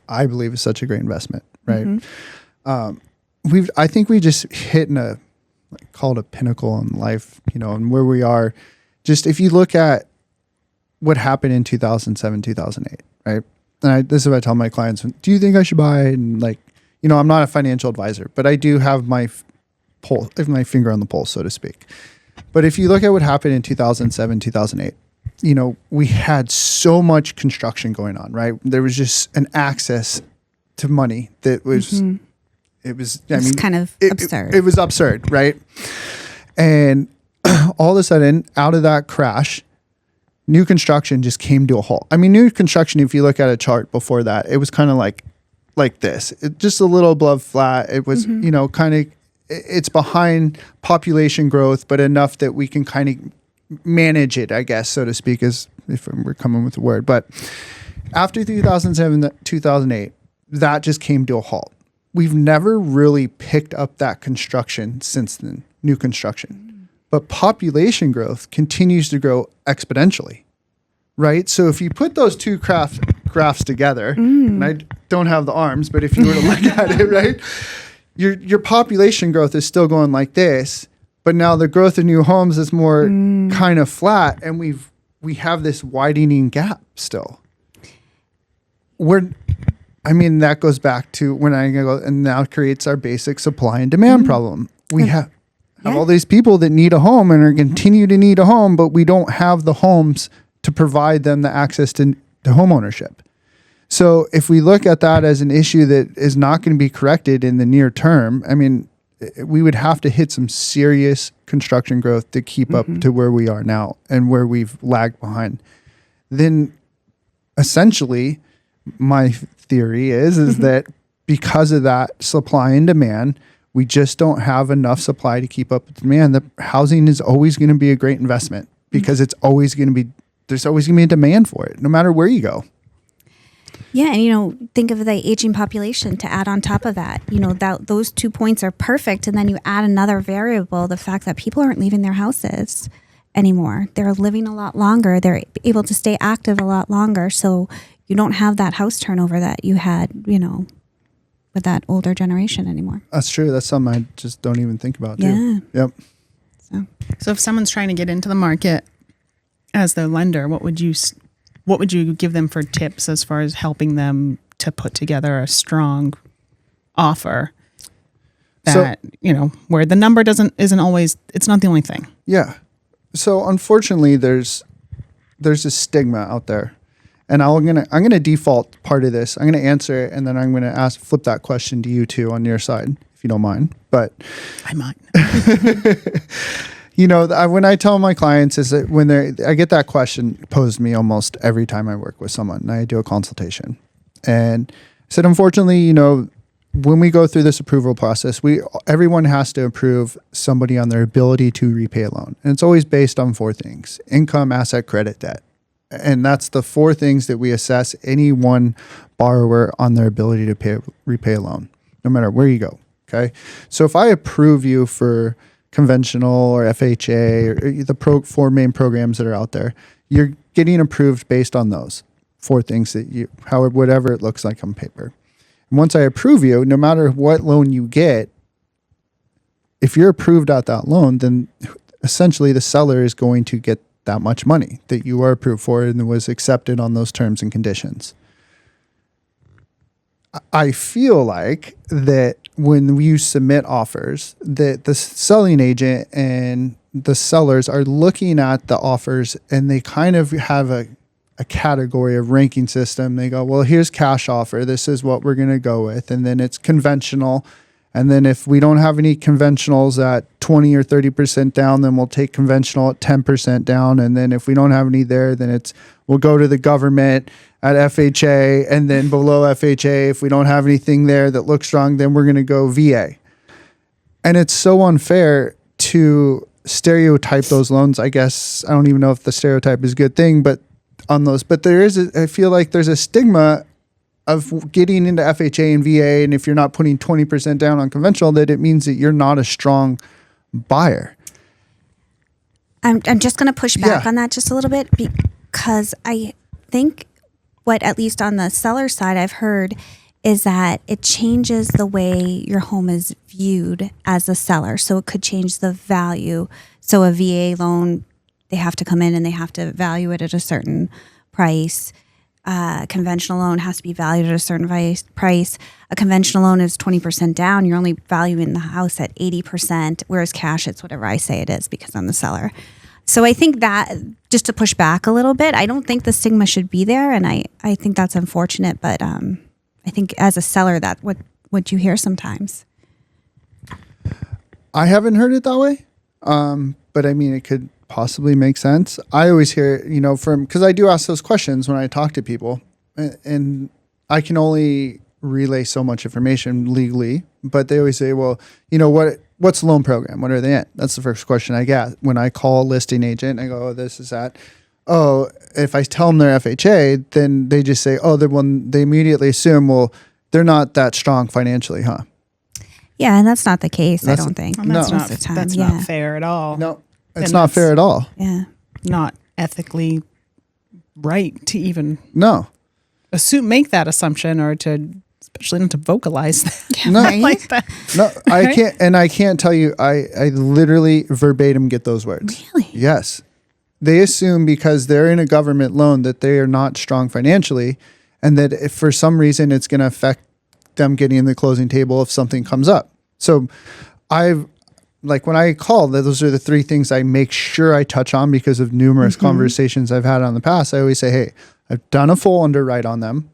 I believe, is such a great investment, right? Mm-hmm. I think we just hit call it a pinnacle in life, and where we are. Just if you look at what happened in 2007, 2008, right? And this is what I tell my clients: do you think I should buy? And I'm not a financial advisor, but I do have my finger on the pulse, so to speak. But if you look at what happened in 2007, 2008, we had so much construction going on, right? There was just an access to money that was, it was kind of absurd. It was absurd, right? And all of a sudden, out of that crash, new construction just came to a halt. I mean, new construction, if you look at a chart before that, it was kind of like this, just a little above flat. It was, kind of, it's behind population growth, but enough that we can kind of manage it, I guess, so to speak, as if we're coming with the word. But after 2007, 2008, that just came to a halt. We've never really picked up that construction since then, new construction. But population growth continues to grow exponentially, right? So if you put those two graphs together, and I don't have the arms, but if you were to look at it, right, your population growth is still going like this, but now the growth of new homes is more kind of flat, and we have this widening gap still. That goes back to when I go, and now creates our basic supply and demand problem. We have all these people that need a home and are continue to need a home, but we don't have the homes to provide them the access to home ownership. So if we look at that as an issue that is not going to be corrected in the near term, we would have to hit some serious construction growth to keep up to where we are now and where we've lagged behind. Then essentially my theory is that because of that supply and demand, we just don't have enough supply to keep up with demand. The housing is always going to be a great investment because there's always going to be a demand for it, no matter where you go. Yeah, and think of the aging population to add on top of that. Those 2 points are perfect, and then you add another variable, the fact that people aren't leaving their houses anymore. They're living a lot longer. They're able to stay active a lot longer, so you don't have that house turnover that you had, with that older generation anymore. That's true. That's something I just don't even think about. Yeah. Yep. So if someone's trying to get into the market as their lender, what would you give them for tips as far as helping them to put together a strong offer that, where the number isn't always, it's not the only thing. Yeah. So unfortunately there's a stigma out there. And I'm gonna default part of this. I'm gonna answer it, and then I'm gonna flip that question to you two on your side, if you don't mind. But I might. When I tell my clients is that I get that question posed to me almost every time I work with someone and I do a consultation. And I said, unfortunately, when we go through this approval process, everyone has to approve somebody on their ability to repay a loan. And it's always based on 4 things: income, asset, credit, debt. And that's the 4 things that we assess any one borrower on their ability to repay a loan, no matter where you go. Okay. So if I approve you for conventional or FHA or the 4 main programs that are out there, you're getting approved based on those 4 things that whatever it looks like on paper. And once I approve you, no matter what loan you get, if you're approved at that loan, then essentially the seller is going to get that much money that you are approved for and was accepted on those terms and conditions. I feel like that when you submit offers, that the selling agent and the sellers are looking at the offers and they kind of have a category of ranking system. They go, well, here's cash offer. This is what we're going to go with. And then it's conventional. And then if we don't have any conventionals at 20 or 30% down, then we'll take conventional at 10% down. And then if we don't have any there, then we'll go to the government at FHA, and then below FHA, if we don't have anything there that looks strong, then we're going to go VA. And it's so unfair to stereotype those loans. I guess I don't even know if the stereotype is a good thing, but on those, but I feel like there's a stigma of getting into FHA and VA, and if you're not putting 20% down on conventional, that it means that you're not a strong buyer. I'm just going to push back on that just a little bit, because I think what, at least on the seller side, I've heard is that it changes the way your home is viewed as a seller. So it could change the value. So a VA loan, they have to come in and they have to value it at a certain price. Conventional loan has to be valued at a certain price. A conventional loan is 20% down. You're only valuing the house at 80%, whereas cash, it's whatever I say it is because I'm the seller. So I think that, just to push back a little bit, I don't think the stigma should be there, and I think that's unfortunate. But I think as a seller, that what you hear sometimes. I haven't heard it that way, but I mean, it could possibly make sense. I always hear, because I do ask those questions when I talk to people, and I can only relay so much information legally, but they always say, well, what's the loan program? What are they in? That's the first question I get when I call a listing agent. I go, oh, this is that. Oh, if I tell them they're FHA, then they just say, oh, they immediately assume, well, they're not that strong financially, huh? Yeah, and that's not the case, I don't think. That's most of the time. That's not fair at all. No, it's not fair at all. Yeah. Not ethically right to even make that assumption, or to, especially not to vocalize that. No. Like that. No, I can't tell you, I literally verbatim get those words. Really? Yes. They assume because they're in a government loan that they are not strong financially, and that if for some reason it's going to affect them getting in the closing table if something comes up. So when I call, those are the three things I make sure I touch on because of numerous conversations I've had on the past. I always say, hey, I've done a full underwrite on them.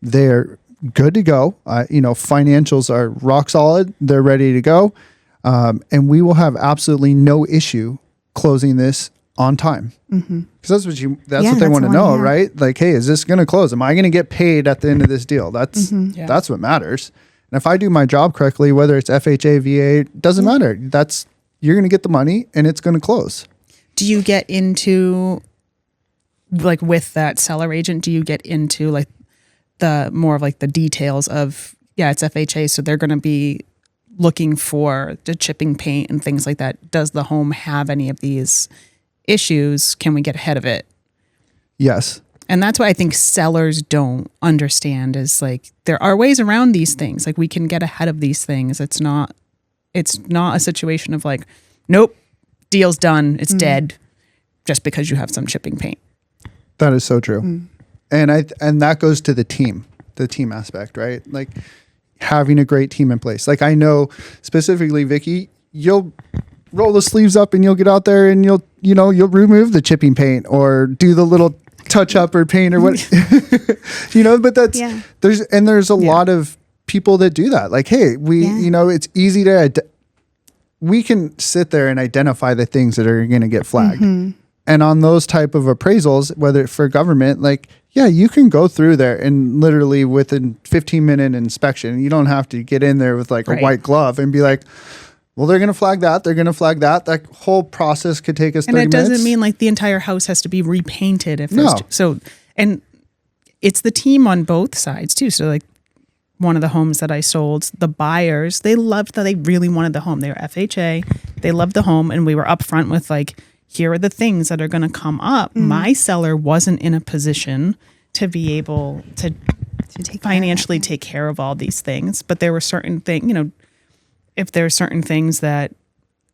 They're good to go. Financials are rock solid. They're ready to go. And we will have absolutely no issue closing this on time. Because that's what they want to know, right? Like, hey, is this going to close? Am I going to get paid at the end of this deal? That's what matters. And if I do my job correctly, whether it's FHA, VA, doesn't matter. You're going to get the money and it's going to close. Do you get into, like, with that seller agent, do you get into like the more of like the details of, it's FHA, so they're going to be looking for the chipping paint and things like that. Does the home have any of these issues? Can we get ahead of it? Yes. And that's what I think sellers don't understand, is like, there are ways around these things. Like, we can get ahead of these things. It's not a situation of like, nope, deal's done, it's dead, just because you have some chipping paint. That is so true. And that goes to the team aspect, right? Like, having a great team in place. Like, I know specifically, Vicki, you'll roll the sleeves up and you'll get out there and you'll remove the chipping paint or do the little touch up or paint or what, but there's a lot of people that do that. Like, hey, it's easy we can sit there and identify the things that are going to get flagged. And on those type of appraisals, whether for government, like, you can go through there and literally within 15-minute inspection, you don't have to get in there with like a white glove and be like, well, they're going to flag that. They're going to flag that. That whole process could take us 30 minutes. And it doesn't mean like the entire house has to be repainted. And it's the team on both sides too. So like, one of the homes that I sold, the buyers, they really wanted the home. They were FHA. They loved the home. And we were upfront with like, here are the things that are going to come up. My seller wasn't in a position to be able to financially take care of all these things. But there were certain things, if there are certain things that,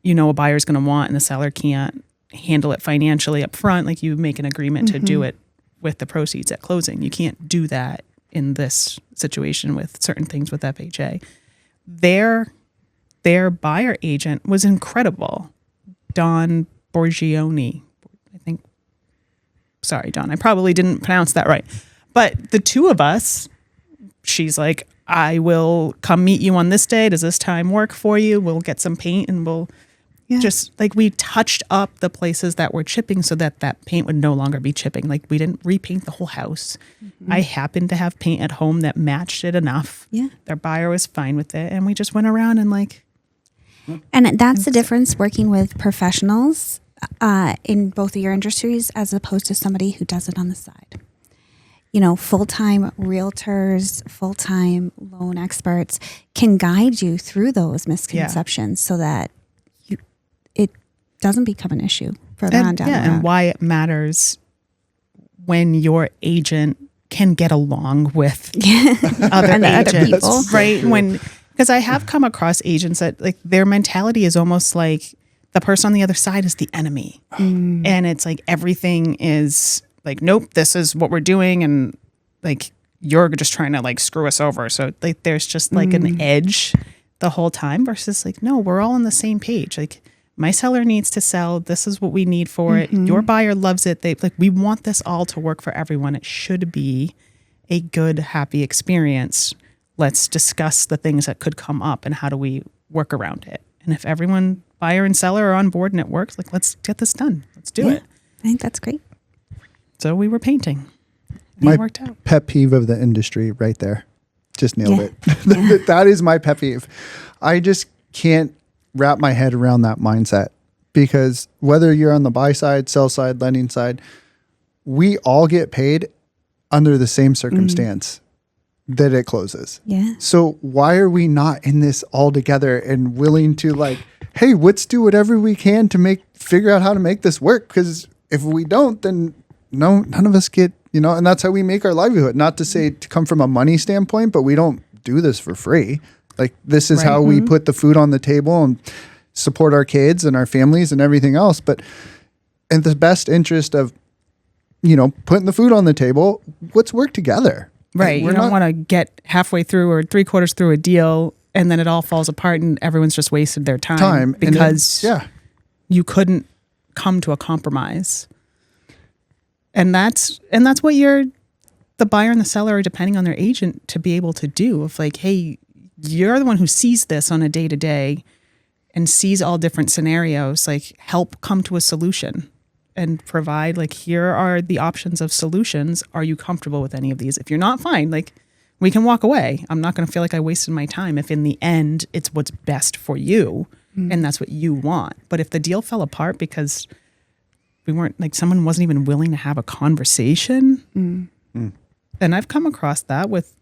a buyer's going to want and the seller can't handle it financially up front, like you make an agreement to do it with the proceeds at closing. You can't do that in this situation with certain things with FHA. Their buyer agent was incredible. Don Borgioni, I think. Sorry, Don, I probably didn't pronounce that right. But the two of us, she's like, I will come meet you on this day. Does this time work for you? We'll get some paint and we'll just like we touched up the places that were chipping so that that paint would no longer be chipping. Like we didn't repaint the whole house. I happened to have paint at home that matched it enough. Yeah. Their buyer was fine with it. And we just went around and like. And that's the difference working with professionals in both of your industries as opposed to somebody who does it on the side. You know, full-time realtors, full-time loan experts can guide you through those misconceptions so that it doesn't become an issue further on down the road. And why it matters when your agent can get along with other agents, people. right? Because I have come across agents that like their mentality is almost like the person on the other side is the enemy. And it's like everything is like, nope, this is what we're doing. And like, you're just trying to like screw us over. So like, there's just like an edge the whole time versus like, no, we're all on the same page. Like my seller needs to sell. This is what we need for it. Your buyer loves it. We want this all to work for everyone. It should be a good, happy experience. Let's discuss the things that could come up and how do we work around it. And if everyone, buyer and seller, are on board and it works, like let's get this done. Let's do it. I think that's great. So we were painting. My It worked out. pet peeve of the industry right there. Just nailed it. Yeah. That is my pet peeve. I just can't wrap my head around that mindset because whether you're on the buy side, sell side, lending side, we all get paid under the same circumstance that it closes. Yeah. So why are we not in this all together and willing to like, hey, let's do whatever we can to figure out how to make this work? Because if we don't, then none of us get, and that's how we make our livelihood. Not to say to come from a money standpoint, but we don't do this for free. Like this is how we put the food on the table and support our kids and our families and everything else. But in the best interest of, putting the food on the table, let's work together. Right. You don't want to get halfway through or 3/4 through a deal and then it all falls apart and everyone's just wasted their time because you couldn't come to a compromise. And that's what the buyer and the seller are depending on their agent to be able to do. Of like, hey, you're the one who sees this on a day-to-day and sees all different scenarios, like help come to a solution and provide like, here are the options of solutions. Are you comfortable with any of these? If you're not, fine, like we can walk away. I'm not going to feel like I wasted my time if in the end it's what's best for you and that's what you want. But if the deal fell apart because we weren't like someone wasn't even willing to have a conversation. And I've come across that with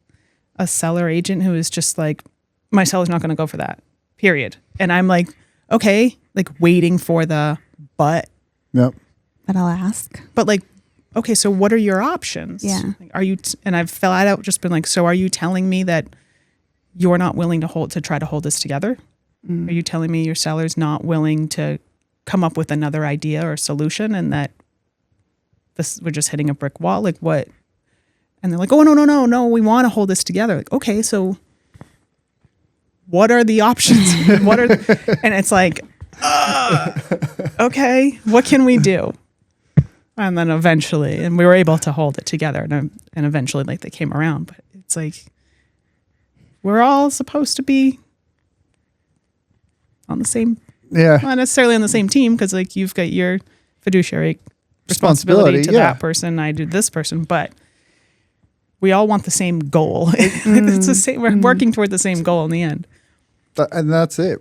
a seller agent who is just like, my seller's not going to go for that, period. And I'm like, okay, like waiting for the but. Yep. But I'll ask. But like, okay, so what are your options? Yeah. Like, are you, and I've flat out just been like, so are you telling me that you're not willing to try to hold this together? Are you telling me your seller's not willing to come up with another idea or solution and that we're just hitting a brick wall? Like what? And they're like, oh, no, we want to hold this together. Like, okay, so what are the options? And it's like, okay, what can we do? And then eventually, and we were able to hold it together and eventually like they came around, but it's like, we're all supposed to be on the same, not necessarily on the same team. Cause like you've got your fiduciary responsibility to that person. I do this person, but we all want the same goal. It's the same. We're working toward the same goal in the end. And that's it.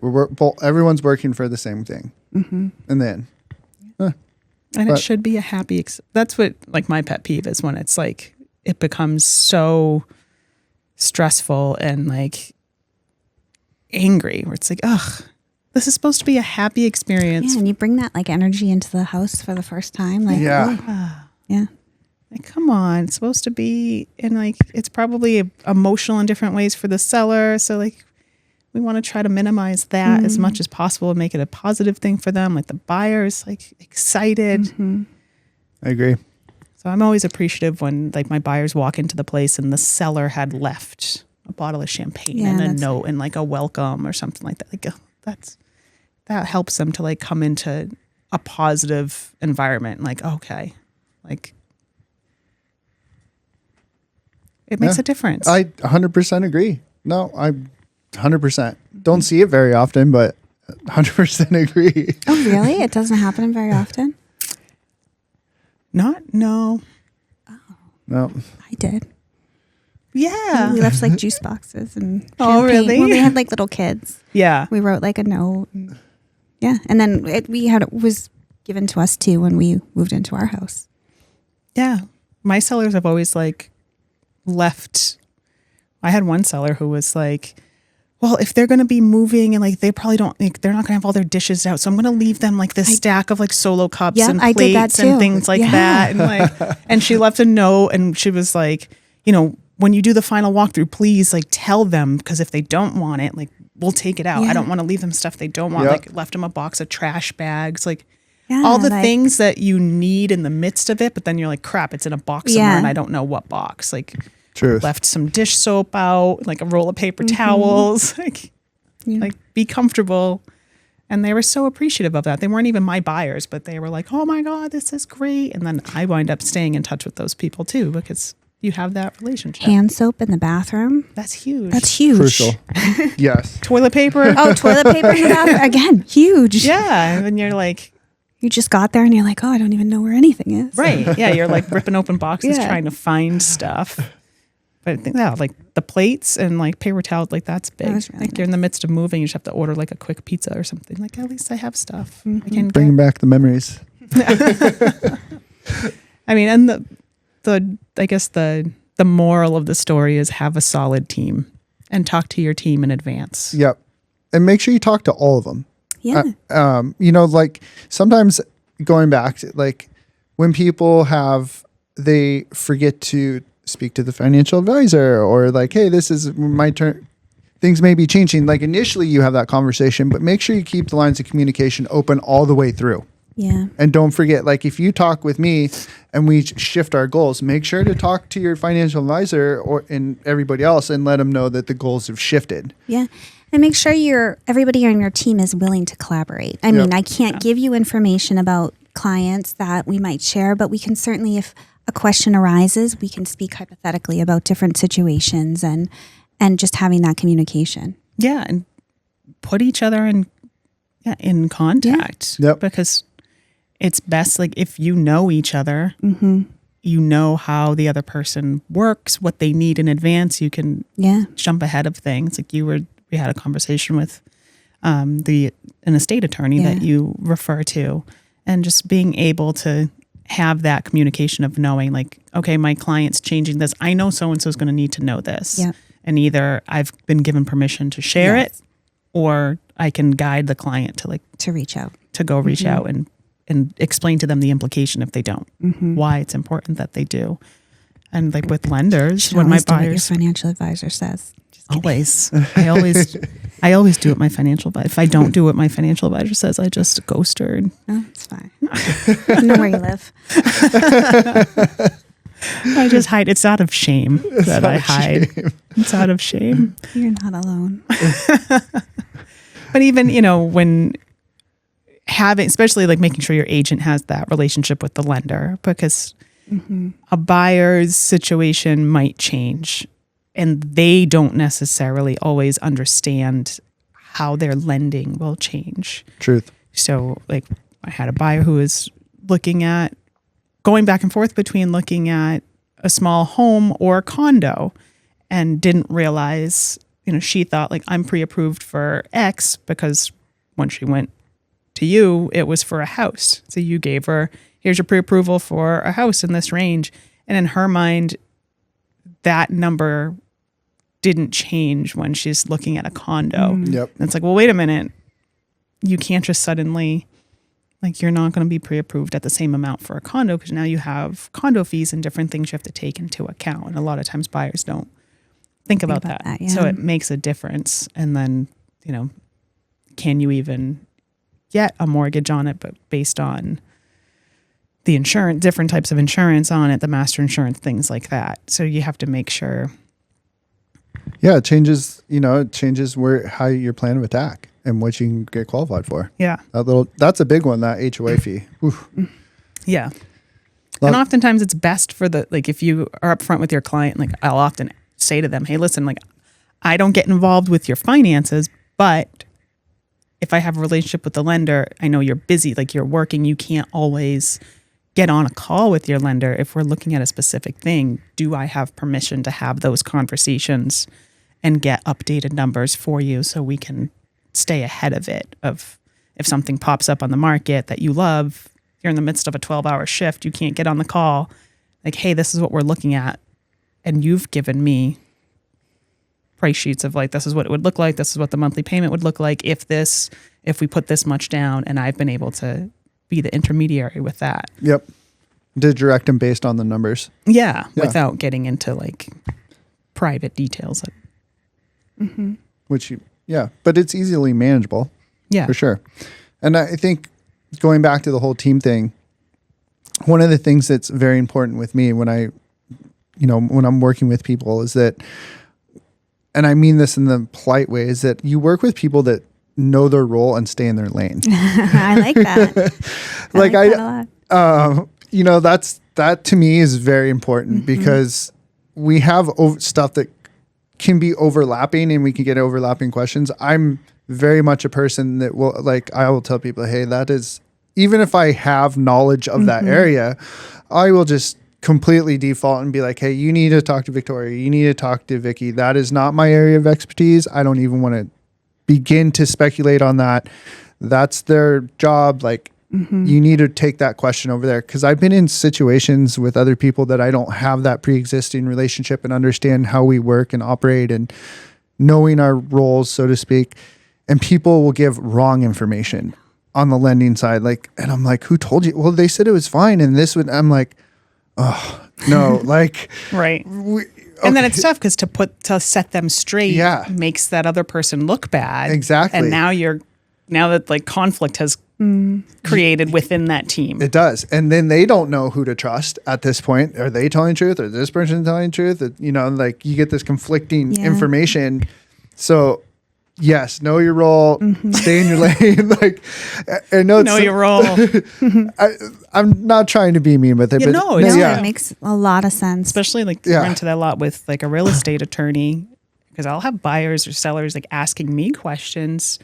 Everyone's working for the same thing. And then, and it should be a happy. That's what like my pet peeve is when it's like it becomes so stressful and like angry, where it's like, ugh, this is supposed to be a happy experience. Yeah, and you bring that like energy into the house for the first time. Like, yeah. Like, come on, it's supposed to be, and like it's probably emotional in different ways for the seller. So like we want to try to minimize that as much as possible and make it a positive thing for them. Like the buyer's like excited. I agree. So I'm always appreciative when like my buyers walk into the place and the seller had left a bottle of champagne and a note and like a welcome or something like that. Like that helps them to like come into a positive environment. Like, okay, like it makes a difference. I 100% agree. No, I 100%. Don't see it very often, but 100% agree. Oh, really? It doesn't happen very often? No. No. I did. Yeah. We left like juice boxes and Oh, champagne. really? Well, we had like little kids. Yeah. We wrote like a note. And, yeah. And then it was given to us too when we moved into our house. Yeah. My sellers have always like left. I had one seller who was like, well, if they're going to be moving and like they probably don't, like, they're not going to have all their dishes out. So I'm going to leave them like this stack of like Solo cups and I did that plates and too. things like Yeah. that. And like, and she left a note and she was like, you know, when you do the final walkthrough, please like tell them, because if they don't want it, like we'll take it out. Yeah. I don't want to leave them stuff they don't want. Yep. Like left them a box of trash bags, like Yeah, all the like- things that you need in the midst of it. But then you're like, crap, it's in a box somewhere Yeah. and I don't know what box. Like Truth. left some dish soap out, like a roll of paper towels, like be comfortable. And they were so appreciative of that. They weren't even my buyers, but they were like, oh my God, this is great. And then I wind up staying in touch with those people too, because you have that relationship. Hand soap in the bathroom. That's huge. That's huge. Crucial. Yes. Toilet paper. Oh, toilet paper in the bathroom. Again, huge. Yeah. And you're like, You just got there and you're like, oh, I don't even know where anything is. right. Yeah. You're like ripping open boxes, Yeah. trying to find stuff. But I think like the plates and like paper towels, like that's big. That was really like you're in the midst of moving, you just have to order like a quick pizza or something. Like at least I have stuff. Mm-hmm. I can Bringing back the memories. I mean, and I guess the moral of the story is have a solid team and talk to your team in advance. Yep. And make sure you talk to all of them. Yeah. You know, like sometimes going back to like when people they forget to speak to the financial advisor or like, hey, this is my turn. Things may be changing. Like initially you have that conversation, but make sure you keep the lines of communication open all the way through. Yeah. And don't forget, like if you talk with me and we shift our goals, make sure to talk to your financial advisor and everybody else and let them know that the goals have shifted. Yeah. And make sure everybody on your team is willing to collaborate. I mean, I can't give you information about clients that we might share, but we can certainly, if a question arises, we can speak hypothetically about different situations and just having that communication. Yeah. And put each other in contact. Yep. Because it's best, like if you know each other, you know how the other person works, what they need in advance, you can jump ahead of things. Like we had a conversation with an estate attorney that you refer to, and just being able to have that communication of knowing like, okay, my client's changing this. I know so-and-so is going to need to know this. Yep. And either I've been given permission to share it, or I can guide the client to reach out, to go reach out and explain to them the implication if they don't, why it's important that they do. And like with lenders, when my do what your buyers financial advisor says. I always do what my financial advisor. If I don't do what my financial advisor says, I just ghost her. No, it's fine. I know where you live. I just hide. It's out of shame that I hide. It's out of shame. You're not alone. But even, when having, especially like making sure your agent has that relationship with the lender, because a buyer's situation might change and they don't necessarily always understand how their lending will change. Truth. So like I had a buyer who was going back and forth between looking at a small home or a condo, and didn't realize, she thought like I'm pre-approved for X because when she went to you, it was for a house. So you gave her, here's your pre-approval for a house in this range. And in her mind, that number didn't change when she's looking at a condo. Yep. And it's like, well, wait a minute. You can't just suddenly, like, you're not going to be pre-approved at the same amount for a condo because now you have condo fees and different things you have to take into account. And a lot of times buyers don't think about that. yeah. So it makes a difference. And then, can you even get a mortgage on it, but based on the insurance, different types of insurance on it, the master insurance, things like that. So you have to make sure. Yeah, it changes how your plan of attack and what you can get qualified for. Yeah. That's a big one, that HOA fee. Oof. Yeah. And oftentimes it's best for if you are upfront with your client, like I'll often say to them, hey, listen, like I don't get involved with your finances, but if I have a relationship with the lender, I know you're busy, like you're working, you can't always get on a call with your lender. If we're looking at a specific thing, do I have permission to have those conversations and get updated numbers for you so we can stay ahead of it? Of if something pops up on the market that you love, you're in the midst of a 12-hour shift, you can't get on the call, like, hey, this is what we're looking at. And you've given me price sheets of like, this is what it would look like. This is what the monthly payment would look like if we put this much down, and I've been able to be the intermediary with that. Yep. To direct them based on the numbers. Yeah. Without getting into like private details. Which, but it's easily manageable. Yeah. For sure. And I think going back to the whole team thing, one of the things that's very important with me when I'm working with people is that, and I mean this in the polite way, is that you work with people that know their role and stay in their lane. I like that. I like that a lot. That to me is very important because we have stuff that can be overlapping and we can get overlapping questions. I'm very much a person that I will tell people, hey, that is, even if I have knowledge of that area, I will just completely default and be like, hey, you need to talk to Victoria. You need to talk to Vicki. That is not my area of expertise. I don't even want to begin to speculate on that. That's their job. Like, you need to take that question over there. Because I've been in situations with other people that I don't have that pre-existing relationship and understand how we work and operate and knowing our roles, so to speak. And people will give wrong information on the lending side. Like, and I'm like, who told you? Well, they said it was fine. And I'm like, oh, no, like. Right. And then it's tough because to set them straight makes that other person look bad. Exactly. And now that like conflict has created within that team. It does. And then they don't know who to trust at this point. Are they telling the truth? Or this person telling the truth? Like you get this conflicting information. So yes, know your role, stay in your lane. Like, I know your role. I'm not trying to be mean with it, but it makes a lot of sense. Especially like run into that a lot with like a real estate attorney, because I'll have buyers or sellers like asking me questions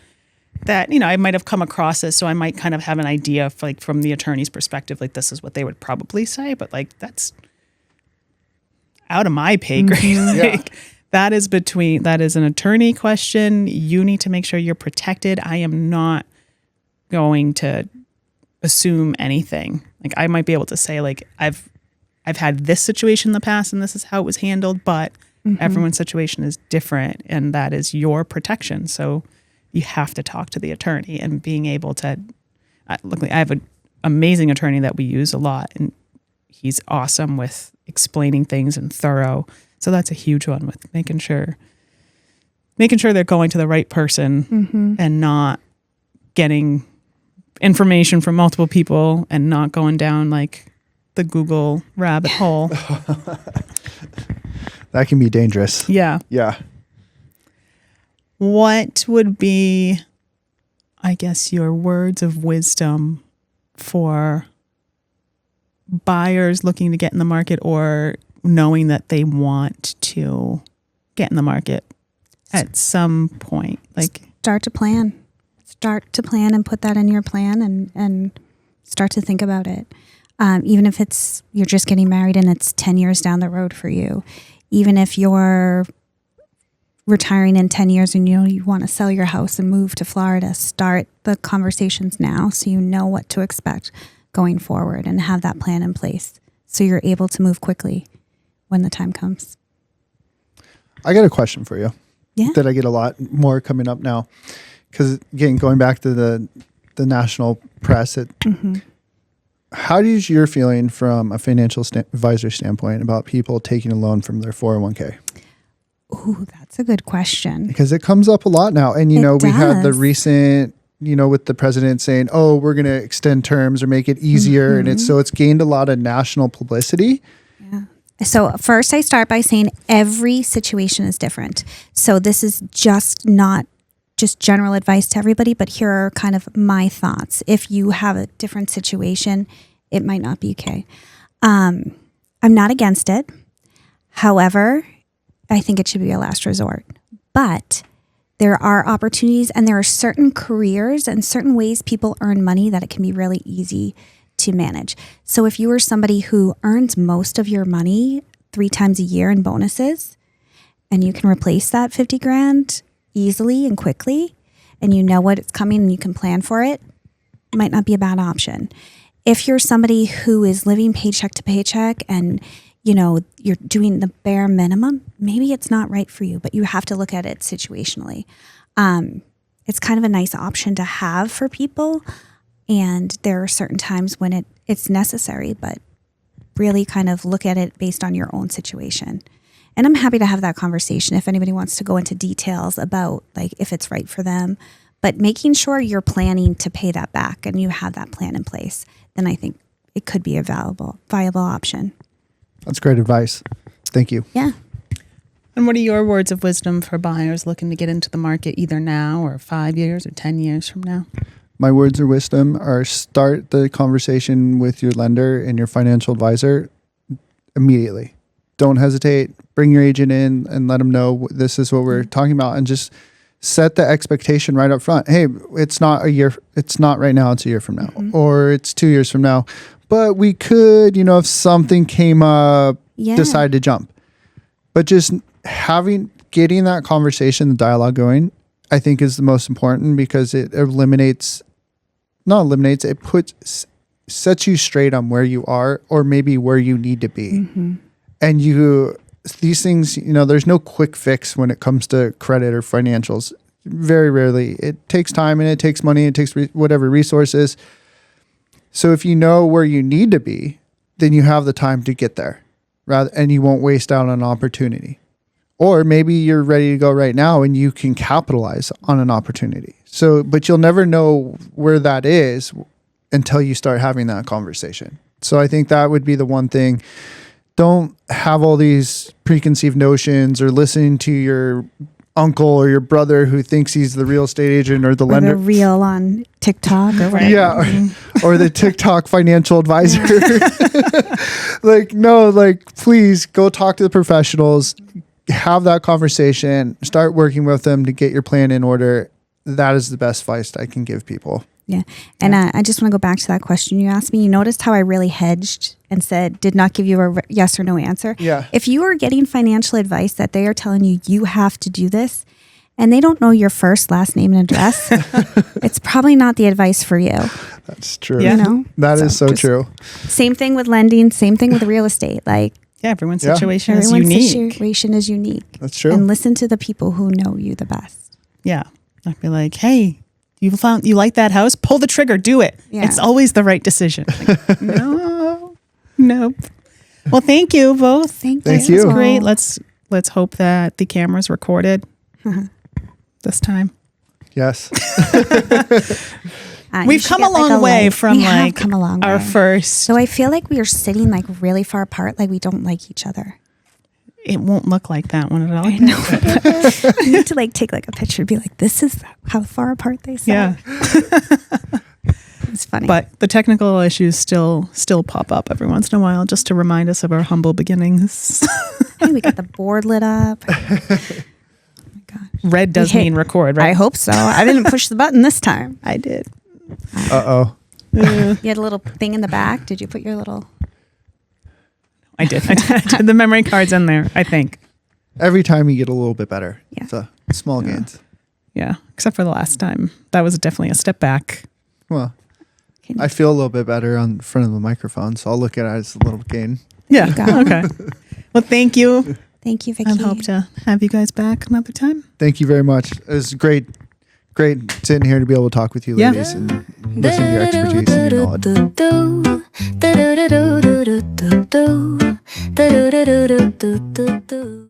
that, I might have come across this. So I might kind of have an idea of like from the attorney's perspective, like this is what they would probably say, but like that's out of my pay grade. That is an attorney question. You need to make sure you're protected. I am not going to assume anything. Like I might be able to say like, I've had this situation in the past and this is how it was handled, but everyone's situation is different and that is your protection. So you have to talk to the attorney and being able to, I have an amazing attorney that we use a lot and he's awesome with explaining things and thorough. So that's a huge one with making sure they're going to the right person and not getting information from multiple people and not going down like the Google rabbit hole. That can be dangerous. Yeah. Yeah. What would be, I guess, your words of wisdom for buyers looking to get in the market or knowing that they want to get in the market at some point? Like, start to plan and put that in your plan and start to think about it. Even if you're just getting married and it's 10 years down the road for you, even if you're retiring in 10 years and you want to sell your house and move to Florida, start the conversations now so you know what to expect going forward and have that plan in place so you're able to move quickly when the time comes. I got a question for you that I get a lot more coming up now. Because again, going back to the national press, how is your feeling from a financial advisor standpoint about people taking a loan from their 401k? Ooh, that's a good question. Because it comes up a lot now. And, we had the recent, with the president saying, oh, we're going to extend terms or make it easier. And it's gained a lot of national publicity. Yeah. So first I start by saying every situation is different. So this is not just general advice to everybody, but here are kind of my thoughts. If you have a different situation, it might not be okay. I'm not against it. However, I think it should be a last resort. But there are opportunities and there are certain careers and certain ways people earn money that it can be really easy to manage. So if you are somebody who earns most of your money 3 times a year in bonuses, and you can replace that 50 grand easily and quickly, and you know what it's coming and you can plan for it, might not be a bad option. If you're somebody who is living paycheck to paycheck and you're doing the bare minimum, maybe it's not right for you, but you have to look at it situationally. It's kind of a nice option to have for people. And there are certain times when it's necessary, but really kind of look at it based on your own situation. And I'm happy to have that conversation if anybody wants to go into details about like if it's right for them. But making sure you're planning to pay that back and you have that plan in place, then I think it could be a viable option. That's great advice. Thank you. Yeah. And what are your words of wisdom for buyers looking to get into the market either now or 5 years or 10 years from now? My words of wisdom are start the conversation with your lender and your financial advisor immediately. Don't hesitate. Bring your agent in and let them know this is what we're talking about, and just set the expectation right up front. Hey, it's not a year. It's not right now. It's a year from now, or it's 2 years from now. But we could, if something came up, decide to jump. But just getting that conversation, the dialogue going, I think is the most important, because it sets you straight on where you are or maybe where you need to be. Mm-hmm. And these things, there's no quick fix when it comes to credit or financials. Very rarely. It takes time and it takes money. It takes whatever resources. So if you know where you need to be, then you have the time to get there, and you won't waste out on an opportunity. Or maybe you're ready to go right now and you can capitalize on an opportunity. But you'll never know where that is until you start having that conversation. So I think that would be the one thing. Don't have all these preconceived notions or listen to your uncle or your brother who thinks he's the real estate agent or the lender. The reel on TikTok or whatever. Yeah. Or the TikTok financial advisor. Please go talk to the professionals, have that conversation, start working with them to get your plan in order. That is the best advice I can give people. Yeah. And I just want to go back to that question you asked me. You noticed how I really hedged and said, did not give you a yes or no answer. Yeah. If you are getting financial advice that they are telling you have to do this, and they don't know your first, last name, and address, it's probably not the advice for you. That's true. Yeah. That is so true. Same thing with lending. Same thing with real estate. Everyone's situation is unique. Situation is unique. That's true. And listen to the people who know you the best. Yeah. I'd be like, hey, you like that house? Pull the trigger, do it. Yeah. It's always the right decision. Nope. Well, thank you both. Thank you. This was great. Let's hope that the camera's recorded this time. Yes. We've come a long way from our first. So I feel like we are sitting really far apart, like we don't like each other. It won't look like that one at all. I know. You need to take a picture and be like, this is how far apart they sit. Yeah. It's funny. But the technical issues still pop up every once in a while, just to remind us of our humble beginnings. Hey, we got the board lit up. Oh my God. Red does mean record, right? I hope so. I didn't push the button this time. I did. Uh-oh. You had a little thing in the back. Did you put your little... I did. I did the memory cards in there, I think. Every time you get a little bit better. Yeah. It's small gains. Yeah. Except for the last time. That was definitely a step back. Well, I feel a little bit better on front of the microphone, so I'll look at it as a little gain. Yeah. Okay. Well, thank you. Thank you, Vicki. I hope to have you guys back another time. Thank you very much. It was great sitting here to be able to talk with you ladies and listen to your expertise and your knowledge.